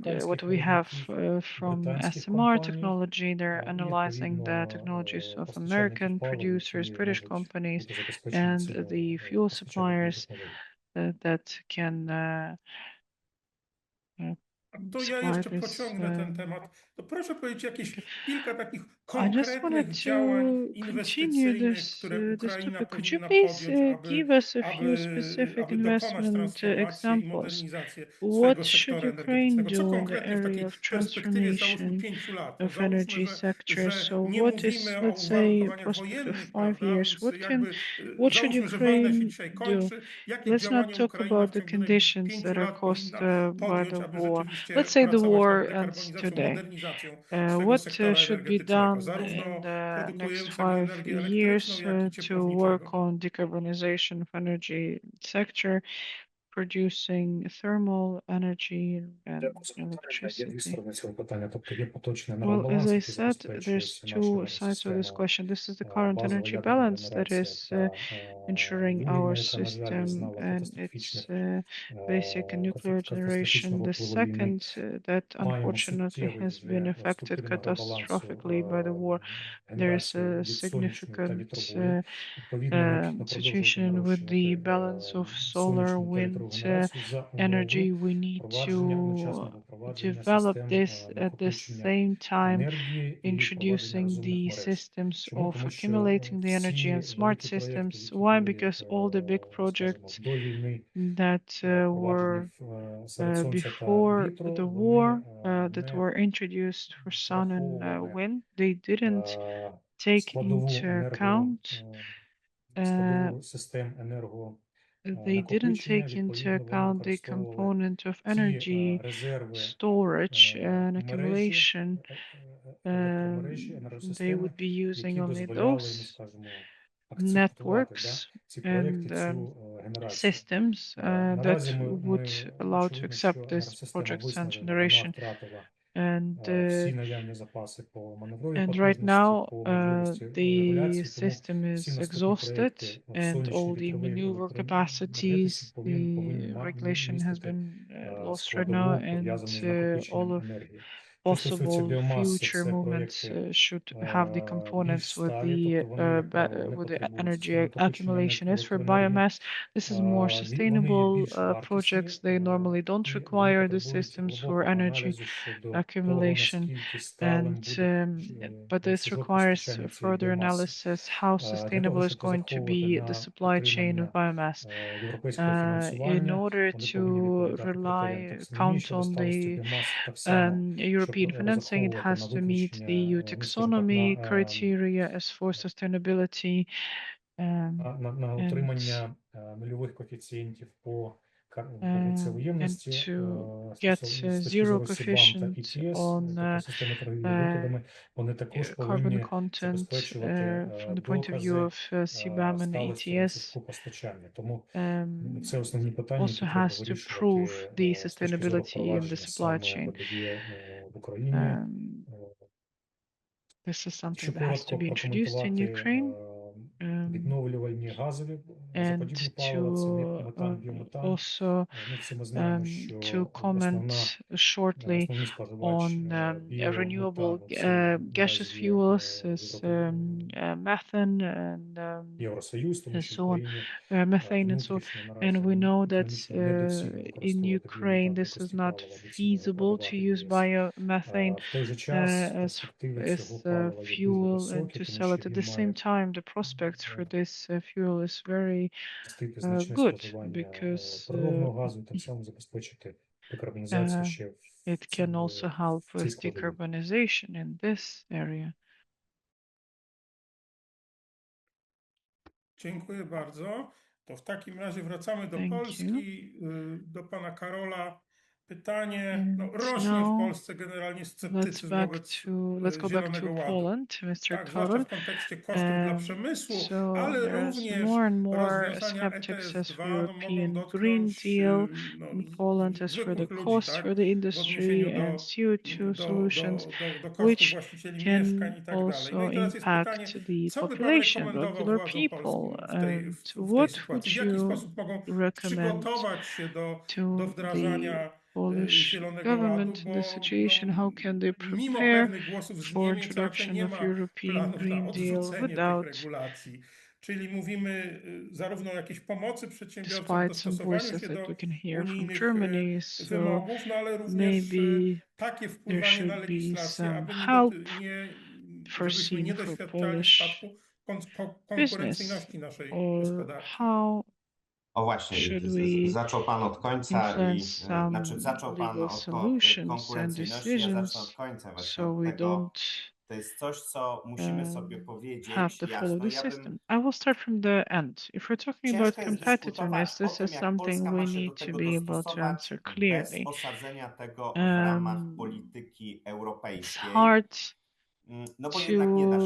what we have from SMR technology, they're analyzing the technologies of American producers, British companies, and the fuel suppliers that can To ja supply jeszcze this. pociągnę ten temat. To proszę powiedzieć jakieś kilka takich I just wanted konkretnych to działań continue inwestycyjnych, które this Ukraina topic. Could you powinna please podjąć, give us a few specific aby dokonać investment transformacji i examples? modernizację What swojego should sektora Ukraine energetycznego? Co do in the konkretnie w area takiej of perspektywie, załóżmy, transformation 5 lat? No of załóżmy, energy sector? że So nie what is, mówimy o let's say, a uwarunkowaniach prospect of wojennych, 5 prawda? years? Więc jakby What should załóżmy, że wojna się Ukraine dzisiaj do? kończy. Jakie Let's not działania talk Ukraina about w the ciągu najbliższych conditions 5 that are lat caused powinna by podjąć, the aby war. rzeczywiście Let's say the pracować nad war ends dekarbonizacją, today. modernizacją swego What sektora should be energetycznego, done zarówno in the next produkującego 5 energię years elektryczną, jak i to work ciepłowniczego? on decarbonization of energy sector, producing thermal energy and electricity? Well, as I said, there's two sides of this question. This is the current energy balance that is ensuring our system and its basic and nuclear generation. The second, that unfortunately has been affected catastrophically by the war. There is a significant situation with the balance of solar, wind, energy, we need to develop this at the same time introducing the systems of accumulating the energy and smart systems. Why? Because all the big projects that were before the war that were introduced for sun and wind, they didn't take into account the component of energy storage and accumulation. They would be using only those networks and systems that would allow to accept this project and generation. And right now, the system is exhausted, and all the maneuver capacities, the regulation has been lost right now, and all of possible future movements should have the components with the energy accumulation. As for biomass, this is more sustainable projects. They normally don't require the systems for energy accumulation, and but this requires further analysis how sustainable is going to be the supply chain of biomass. In order to count on the European financing, it has to meet the EU taxonomy criteria as for sustainability, and to get zero coefficient on carbon content from the point of view of CBAM and ETS, also has to prove the sustainability in the supply chain. This is something that has to be introduced in Ukraine. And to also to comment shortly on renewable gaseous fuels as methane and so on, methane and so on. And we know that in Ukraine this is not feasible to use biomethane as fuel and to sell it. At the same time, the prospects for this fuel is very good because it can also help with decarbonization in this area. Dziękuję bardzo. To w takim razie wracamy do Polski, do pana Karola. Pytanie, rośnie w Polsce generalnie sceptycyzm wobec Zielonego Ładu. Tak, zwłaszcza w kontekście kosztów dla przemysłu, ale również rozwiązania ETS2 mogą dotknąć zwykłych ludzi, tak? W odniesieniu do kosztów właścicieli mieszkań i tak dalej. No i teraz jest pytanie, co by pan rekomendował władzom polskim w tej sytuacji? W jaki sposób mogą przygotować się do wdrażania Zielonego Ładu, bo mimo pewnych głosów z Niemiec raczej nie ma planów na odrzucenie tych regulacji. Czyli mówimy zarówno o jakiejś pomocy przedsiębiorcom w dostosowaniu się do unijnych wymogów, no ale również takie wpływanie na legislację, aby żebyśmy nie doświadczali spadku konkurencyjności naszej gospodarki. O właśnie, zaczął pan od końca zaczął pan od konkurencyjności, ja zacznę od końca właśnie od tego. To jest coś, co musimy sobie powiedzieć jasno. I will start from the end. If we're talking about competitiveness, this is something we need to be able to answer clearly. Bez osadzenia tego w ramach polityki europejskiej. It's hard no bo jednak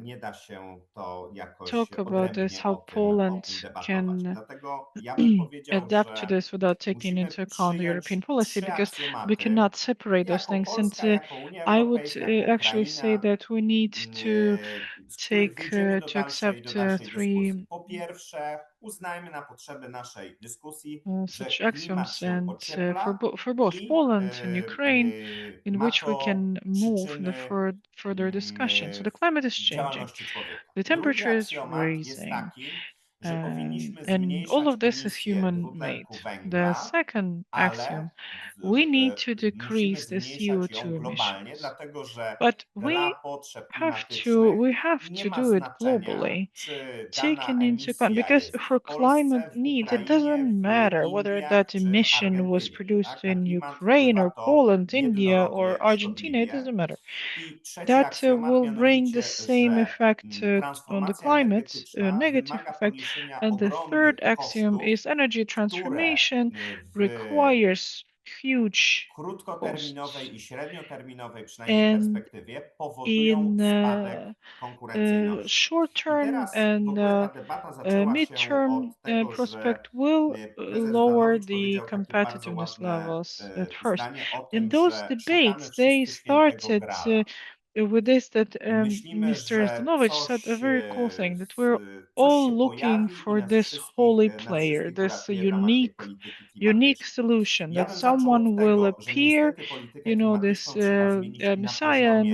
nie da się to jakoś talk about this, how Poland can Dlatego ja bym powiedział, adapt to this without taking into account the European policy, because we cannot separate those things. And I would actually say that we need to accept three po pierwsze, uznajmy na potrzeby naszej dyskusji, such axioms, and for both Poland and Ukraine, in which we can move in the further discussion. So the climate is changing. The temperature is rising. And all of this is human-made. The second axiom, we need to decrease the CO2 emissions, but we have to do it globally, taking into account, because for climate needs, it doesn't matter whether that emission was produced in Ukraine or Poland, India or Argentina, it doesn't matter. That will bring the same effect on the climate, negative effect. And the third axiom is energy transformation requires huge costs. krótkoterminowej i średnioterminowej, przynajmniej And perspektywie, powodują in spadek konkurencyjności. short I term teraz w and ogóle ta debata zaczęła się midterm od tego, że prospect will prezes lower Danowicz the powiedział takie bardzo competitiveness ładne levels at first. zdanie o In tym, those że szukamy debates, they wszyscy świętego started grala. with this that Myślimy, Mr. że Zdanovich said a coś, very cool thing that we're coś all się looking pojawi i for this nas player, wszystkich this uratuje w ramach tej unique polityki unique klimatycznej. solution Ja that bym zaczął someone od will tego, że appear, niestety politykę you know, this klimatyczną trzeba zmienić i na messiah poziomie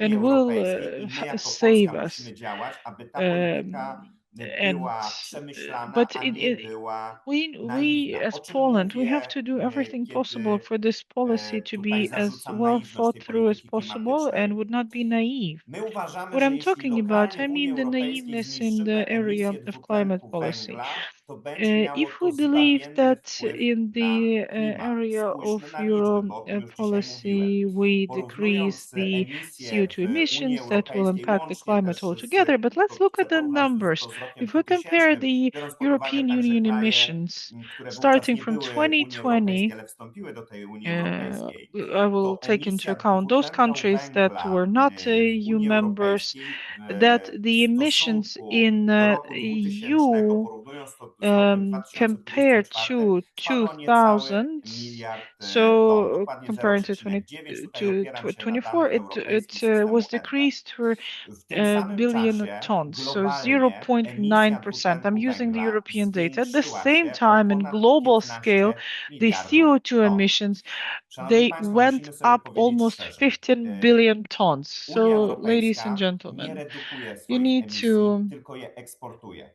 and Unii will Europejskiej i my jako save Polska us. musimy działać, aby ta polityka Um, and była przemyślana, but a nie była we naiwna. as O czym Poland, we have mówię, to do everything possible kiedy for this policy to tutaj be as zarzucam well naiwność tej thought through as polityki possible and klimatycznej? would not be naive. My uważamy, What że I'm jeśli talking about, lokalnie I w Unii mean the Europejskiej naiveness in the zmniejszymy area emisję of climate dwutlenku policy. węgla, to będzie miało If we to believe zbawienny that wpływ in na the klimat. area Spójrzmy of na liczby, Euro bo o tym już dzisiaj mówiłem. policy we decrease Porównując the emisje CO2 w Unii emissions, that will Europejskiej impact the łącznie climate też altogether. But let's look chcę at the porównać numbers. to z rokiem If we compare 2000, the biorąc pod uwagę European także Union kraje, emissions które wówczas starting nie from były w Unii 2020, Europejskiej, ale wstąpiły do tej Unii Europejskiej, I will to take into emisja account those dwutlenku countries that were węgla not w EU Unii members, Europejskiej that w the emissions stosunku in do roku 2000, EU porównując to z rokiem compared 2024, to spadła niecały 2000, miliard ton, so dokładnie comparing to 20 0,9. Tutaj to opieram się na 24, danych it europejskich systemu was ERTA. decreased for W tym samym billion czasie tons, so globalnie emisja 0.9%. I'm dwutlenku using the węgla European data. At the zwiększyła same się o time, in ponad global scale, 15 the miliardów CO2 ton. emissions Szanowni they Państwo, went musimy sobie up powiedzieć almost szczerze. 15 billion tons. Unia So, ladies and Europejska nie gentlemen, redukuje you swoich need emisji, to tylko je eksportuje.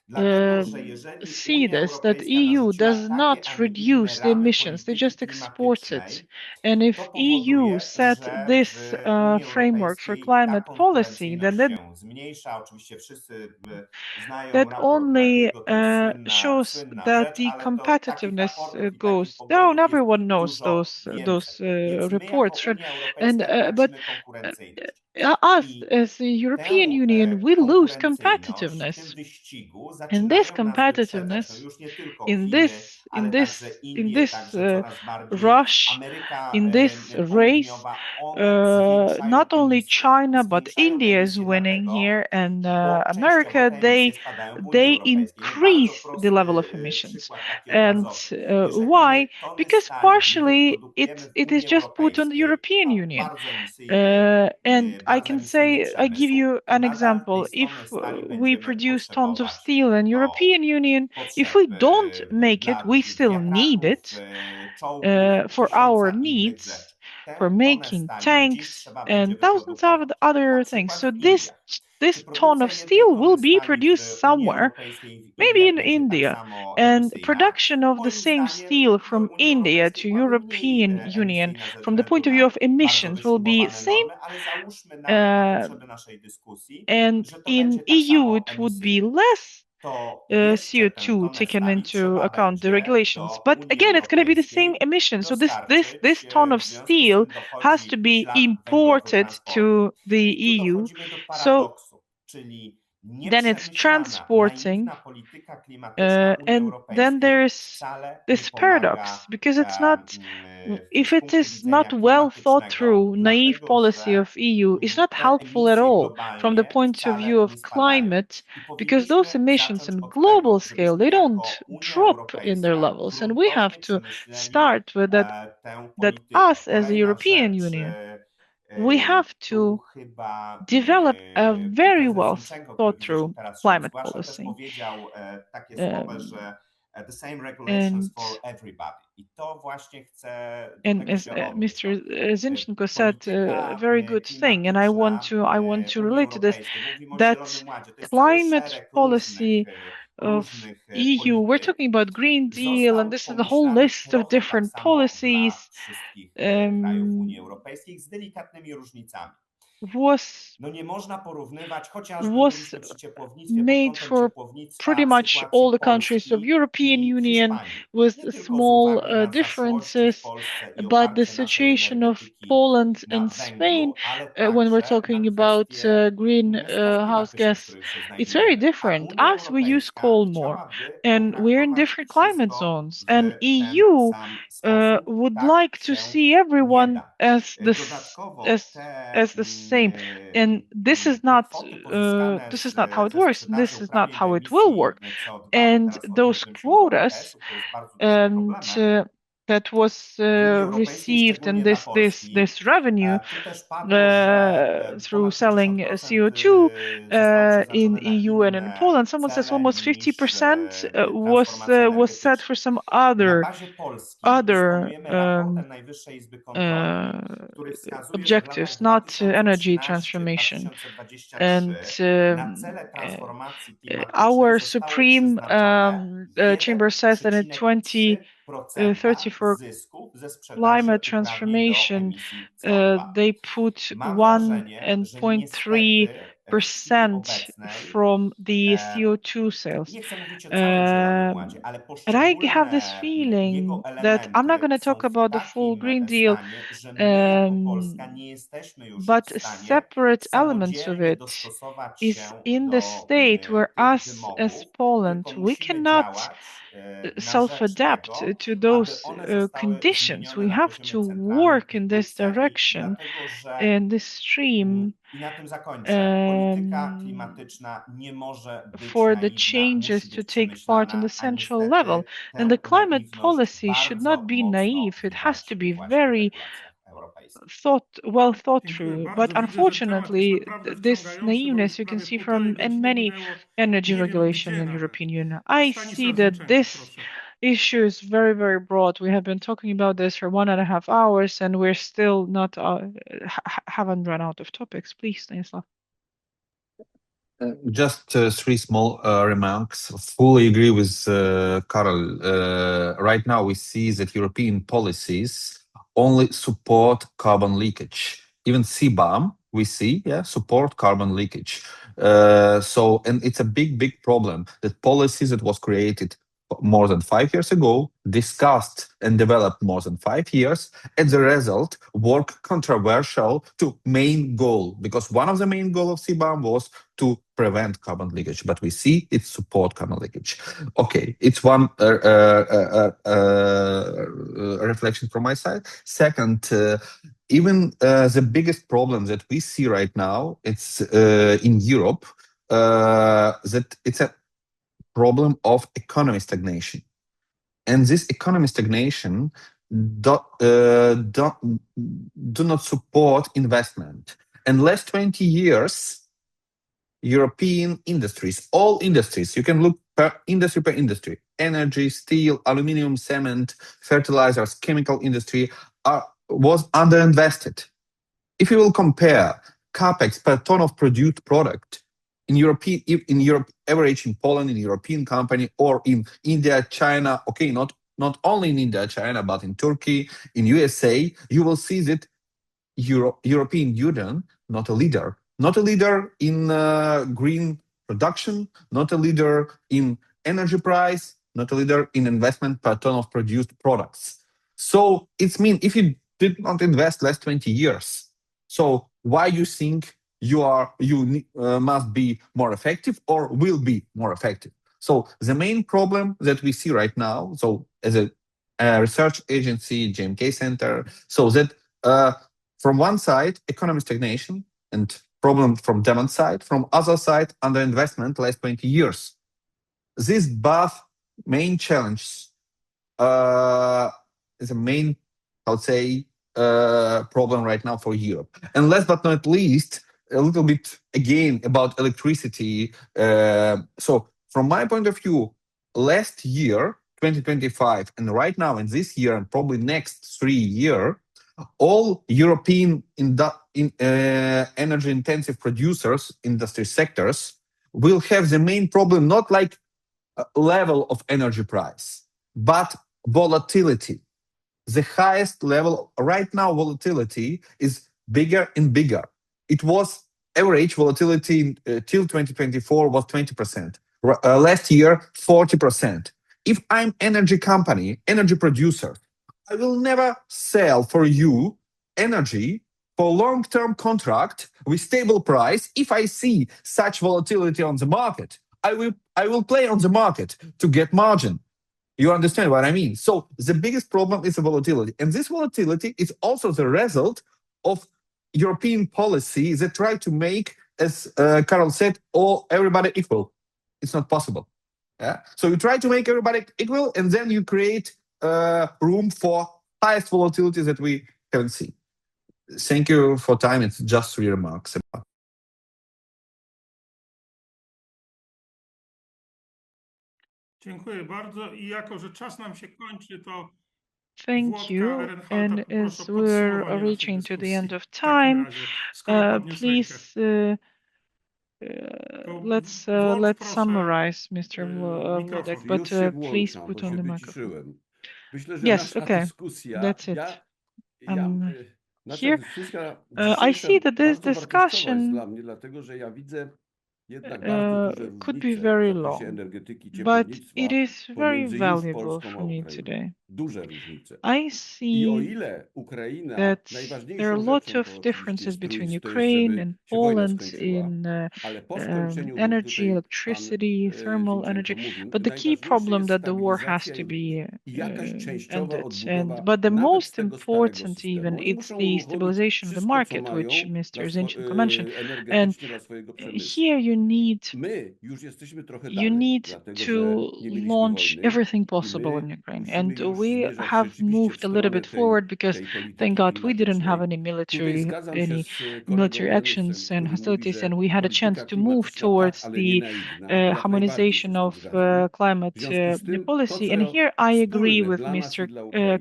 Dlatego, że jeżeli see Unia this that Europejska EU narzuciła does takie, a not nie inne reduce the ramy emissions, they polityki just export it. klimatycznej, And to if EU powoduje, set że this w Unii framework for Europejskiej ta climate policy, then konkurencyjność się zmniejsza. Oczywiście wszyscy znają that raport only Dragiego, to jest shows słynna that rzecz, the ale to takich competitiveness raportów i takich goes down. poglądów jest Everyone knows dużo those więcej. Więc my jako reports, right? Unia And Europejska but tracimy konkurencyjność. us I as the European tę Union, we lose konkurencyjność w tym competitiveness. wyścigu And this zaczynają nas wyprzedzać. No competitiveness już nie tylko in Chiny, this in ale także this in Indie, this także coraz bardziej rush, Ameryka in this race, Południowa. One zwiększają not only emisje. China but Zwiększają India is emisje winning dlatego, here, and bo częściowo America. te emisje spadają w Unii They Europejskiej. No bardzo increase the level prosty of emissions, przykład taki and obrazowy. Jeżeli why? my tony Because stali nie partially wyprodukujemy w it is Unii just put on the Europejskiej, European no Union. bardzo emisyjny, And I bardzo can emisyjny say, I give przemysł, you to an nadal example. tej tony If stali we będziemy produce tons of potrzebować steel in do European Union, if we potrzeb don't make it, we still need wiatraków, it czołgów, for our tysiąca innych needs, rzeczy. for Tę tonę making stali dziś tanks trzeba będzie and thousands of wyprodukować. Na other things. przykład So w Indiach. Czy this ton produkcja of jednej steel will tony be stali produced w Unii somewhere, Europejskiej i w maybe Indiach in będzie tak India. samo And emisyjna? production of the Moim same zdaniem steel w from Unii India to Europejskiej byłaby mniej European Union, emisyjna ze from the względu point of view na of bardzo emissions, will be wyśrubowane same. normy, ale załóżmy nawet na Uh, potrzeby naszej dyskusji, and że to in będzie tak EU, samo it would be emisyjne. less To jeszcze tę CO2 tonę taken stali into trzeba account the będzie regulations. do But Unii again, it's going to be the same Europejskiej emission. So this dostarczyć. ton of W związku z steel tym has to dochodzi be ślad węglowy imported transportu. to the I tu EU. dochodzimy do So paradoksu, czyli then it's nieprzemyślana, transporting, naiwna polityka klimatyczna Unii and then Europejskiej there's wcale nie this paradox pomaga because it's not, z if it punktu is not widzenia well thought klimatycznego, through, naive dlatego policy że of EU is not te helpful at emisje all from the globalnie point of view wcale of nie spadają. climate, I because those powinniśmy emissions zacząć on od tego, global scale, żebyśmy they don't jako Unia drop in their Europejska levels, and we have gruntownie to przemyśleli start with tę that politykę. us as a Kolejna European rzecz, Union, we have tu to chyba develop a very prezes well Zinchenko, który thought widzę, że through teraz się climate zgłasza, też policy. powiedział takie słowa, Um, że the same regulations and for everybody. I to właśnie chcę, do and tego as się odnieść. Mr. Zinchenko said a Polityka very good thing, and I want to klimatyczna relate to this, Unii Europejskiej. Mówimy o that Zielonym Ładzie. To jest cały climate szereg różnych policy of EU. We're talking about Green Deal, and this is a whole list of different policies. Krajów Unii Europejskiej z delikatnymi różnicami. No nie można porównywać, chociażby mówiliśmy przy ciepłownictwie, pod kątem for pretty much all the countries of European Union with small differences, but the situation of Poland and Spain, when we're talking about greenhouse gas, it's very different. Us, we use coal more, and we're in different climate zones, and EU would like to see everyone as the same, and this is not how it works. This is not how it will work. And those quotas and that was received, and this revenue through selling CO2 in EU and in Poland, someone says almost 50% was set for some other objectives, not energy transformation. And our Supreme Chamber says that in 2030 for climate transformation, they put 1.3% from the CO2 sales. And I have this feeling that I'm not going to talk about the full Green Deal, but separate elements of it is in the state where us as Poland, we cannot self-adapt to those conditions. We have to work in this direction, in this stream, for the changes to take part on the central level. And the climate policy should not be naive. It has to be very well thought through. But unfortunately, this naiveness you can see from in many energy regulation in the European Union. I see that this issue is very, very broad. We have been talking about this for 1.5 hours, and we're still not haven't run out of topics. Please, Stanislav. Just 3 small remarks. Fully agree with Karol. Right now, we see that European policies only support carbon leakage. Even CBAM, we see, support carbon leakage. And it's a big problem that policies that was created more than 5 years ago, discussed and developed more than 5 years, as a result, work controversial to main goal, because one of the main goal of CBAM was to prevent carbon leakage, but we see it support carbon leakage. Okay, it's one reflection from my side. Second, even the biggest problem that we see right now, it's in Europe, that it's a problem of economy stagnation. And this economy stagnation do not support investment. And last 20 years, European industries, all industries, you can look per industry, energy, steel, aluminum, cement, fertilizers, chemical industry, was underinvested. If you will compare capex per ton of produced product in Europe, average in Poland, in European company, or in India, China, okay, not only in India, China, but in Turkey, in USA, you will see that European Union not a leader in green production, not a leader in energy price, not a leader in investment per ton of produced products. So it means if you did not invest last 20 years, so why you think you must be more effective or will be more effective? So the main problem that we see right now, so as a research agency, JMK Center, so that from one side, economic stagnation and problem from demand side, from other side, underinvestment last 20 years. This both main challenge is a main, I would say, problem right now for Europe. And last but not least, a little bit again about electricity. So from my point of view, last year, 2025, and right now in this year and probably next 3 years, all European energy-intensive producers, industry sectors, will have the main problem, not like level of energy price, but volatility. The highest level right now, volatility is bigger and bigger. It was average volatility till 2024 was 20%. Last year, 40%. If I'm energy company, energy producer, I will never sell for you energy for long-term contract with stable price. If I see such volatility on the market, I will play on the market to get margin. You understand what I mean? So the biggest problem is the volatility. And this volatility is also the result of European policy that try to make, as Carol said, everybody equal. It's not possible. Yeah? So you try to make everybody equal, and then you create room for highest volatility that we haven't seen. Thank you for time. It's just 3 remarks. Dziękuję bardzo i jako, że czas nam się kończy, to Thank you. And as we're reaching to the end of time, please let's summarize, Mr. Wlodek, but please put on the microphone. Yes, okay, that's it. Here, I see that this discussion could be very long, but it is very valuable for me today. I see that there are a lot of differences between Ukraine and Poland in energy, electricity, thermal energy, but the key problem that the war has to be ended. But the most important even, it's the stabilization of the market, which Mr. Zinchenko mentioned. And here you need to launch everything possible in Ukraine. And we have moved a little bit forward because, thank God, we didn't have any military actions and hostilities, and we had a chance to move towards the harmonization of climate policy. And here I agree with Mr.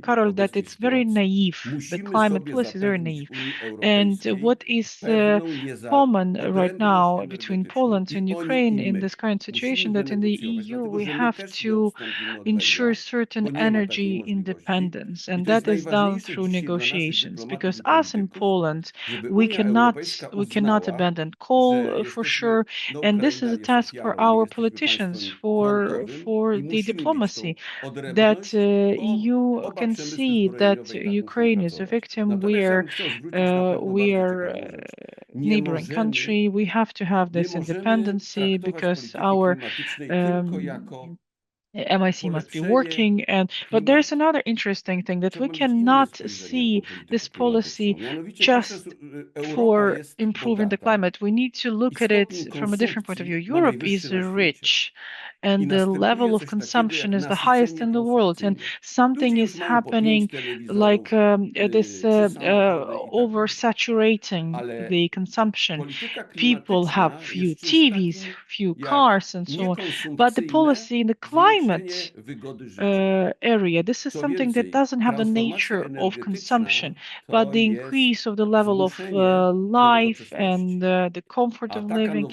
Karol that it's very naive. The climate policy is very naive. And what is common right now between Poland and Ukraine in this current situation, that in the EU we have to ensure certain energy independence, and that is done through negotiations, because us in Poland, we cannot abandon coal for sure, and this is a task for our politicians, for the diplomacy, that EU can see that Ukraine is a victim. We are neighboring country. We have to have this independency because our MIC must be working. But there's another interesting thing, that we cannot see this policy just for improving the climate. We need to look at it from a different point of view. Europe is rich, and the level of consumption is the highest in the world, and something is happening like this oversaturating the consumption. People have few TVs, few cars, and so on. But the policy in the climate area, this is something that doesn't have the nature of consumption, but the increase of the level of life and the comfort of living.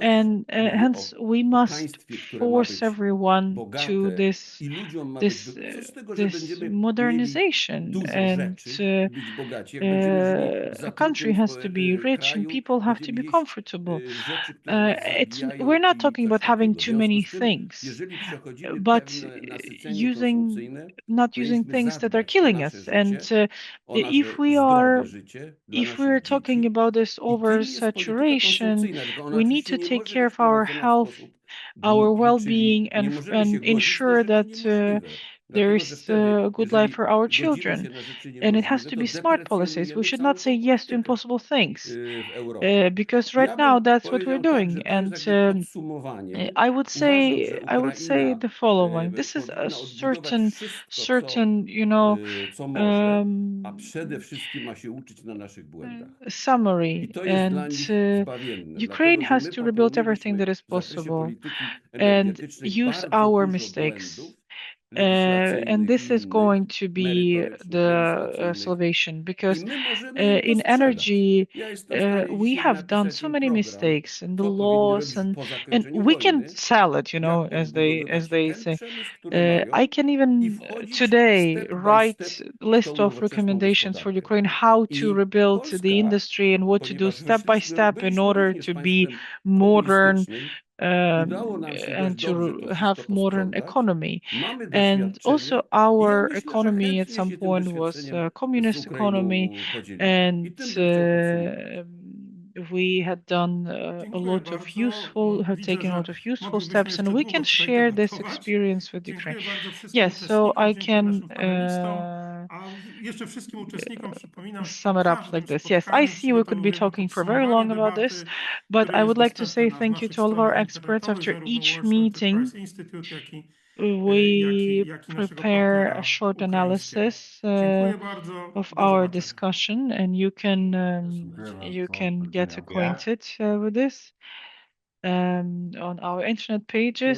And hence we must force everyone to this modernization, and a country has to be rich and people have to be comfortable. We're not talking about having too many things, but not using things that are killing us. And if we're talking about this oversaturation, we need to take care of our health, our well-being, and ensure that there is a good life for our children. And it has to be smart policies. We should not say yes to impossible things, because right now that's what we're doing. And I would say the following. This is a certain summary, and Ukraine has to rebuild everything that is possible and use our mistakes. And this is going to be the salvation, because in energy we have done so many mistakes in the laws, and we can sell it, as they say. I can even today write list of recommendations for Ukraine, how to rebuild the industry and what to do step by step in order to be modern, and to have modern economy. And also our economy at some point was a communist economy, and we had done had taken a lot of useful steps, and we can share this experience with Ukraine. Yes, so I can sum it up like this. Yes, I see we could be talking for very long about this, but I would like to say thank you to all of our experts. After each meeting, we prepare a short analysis of our discussion, and you can get acquainted with this on our internet pages.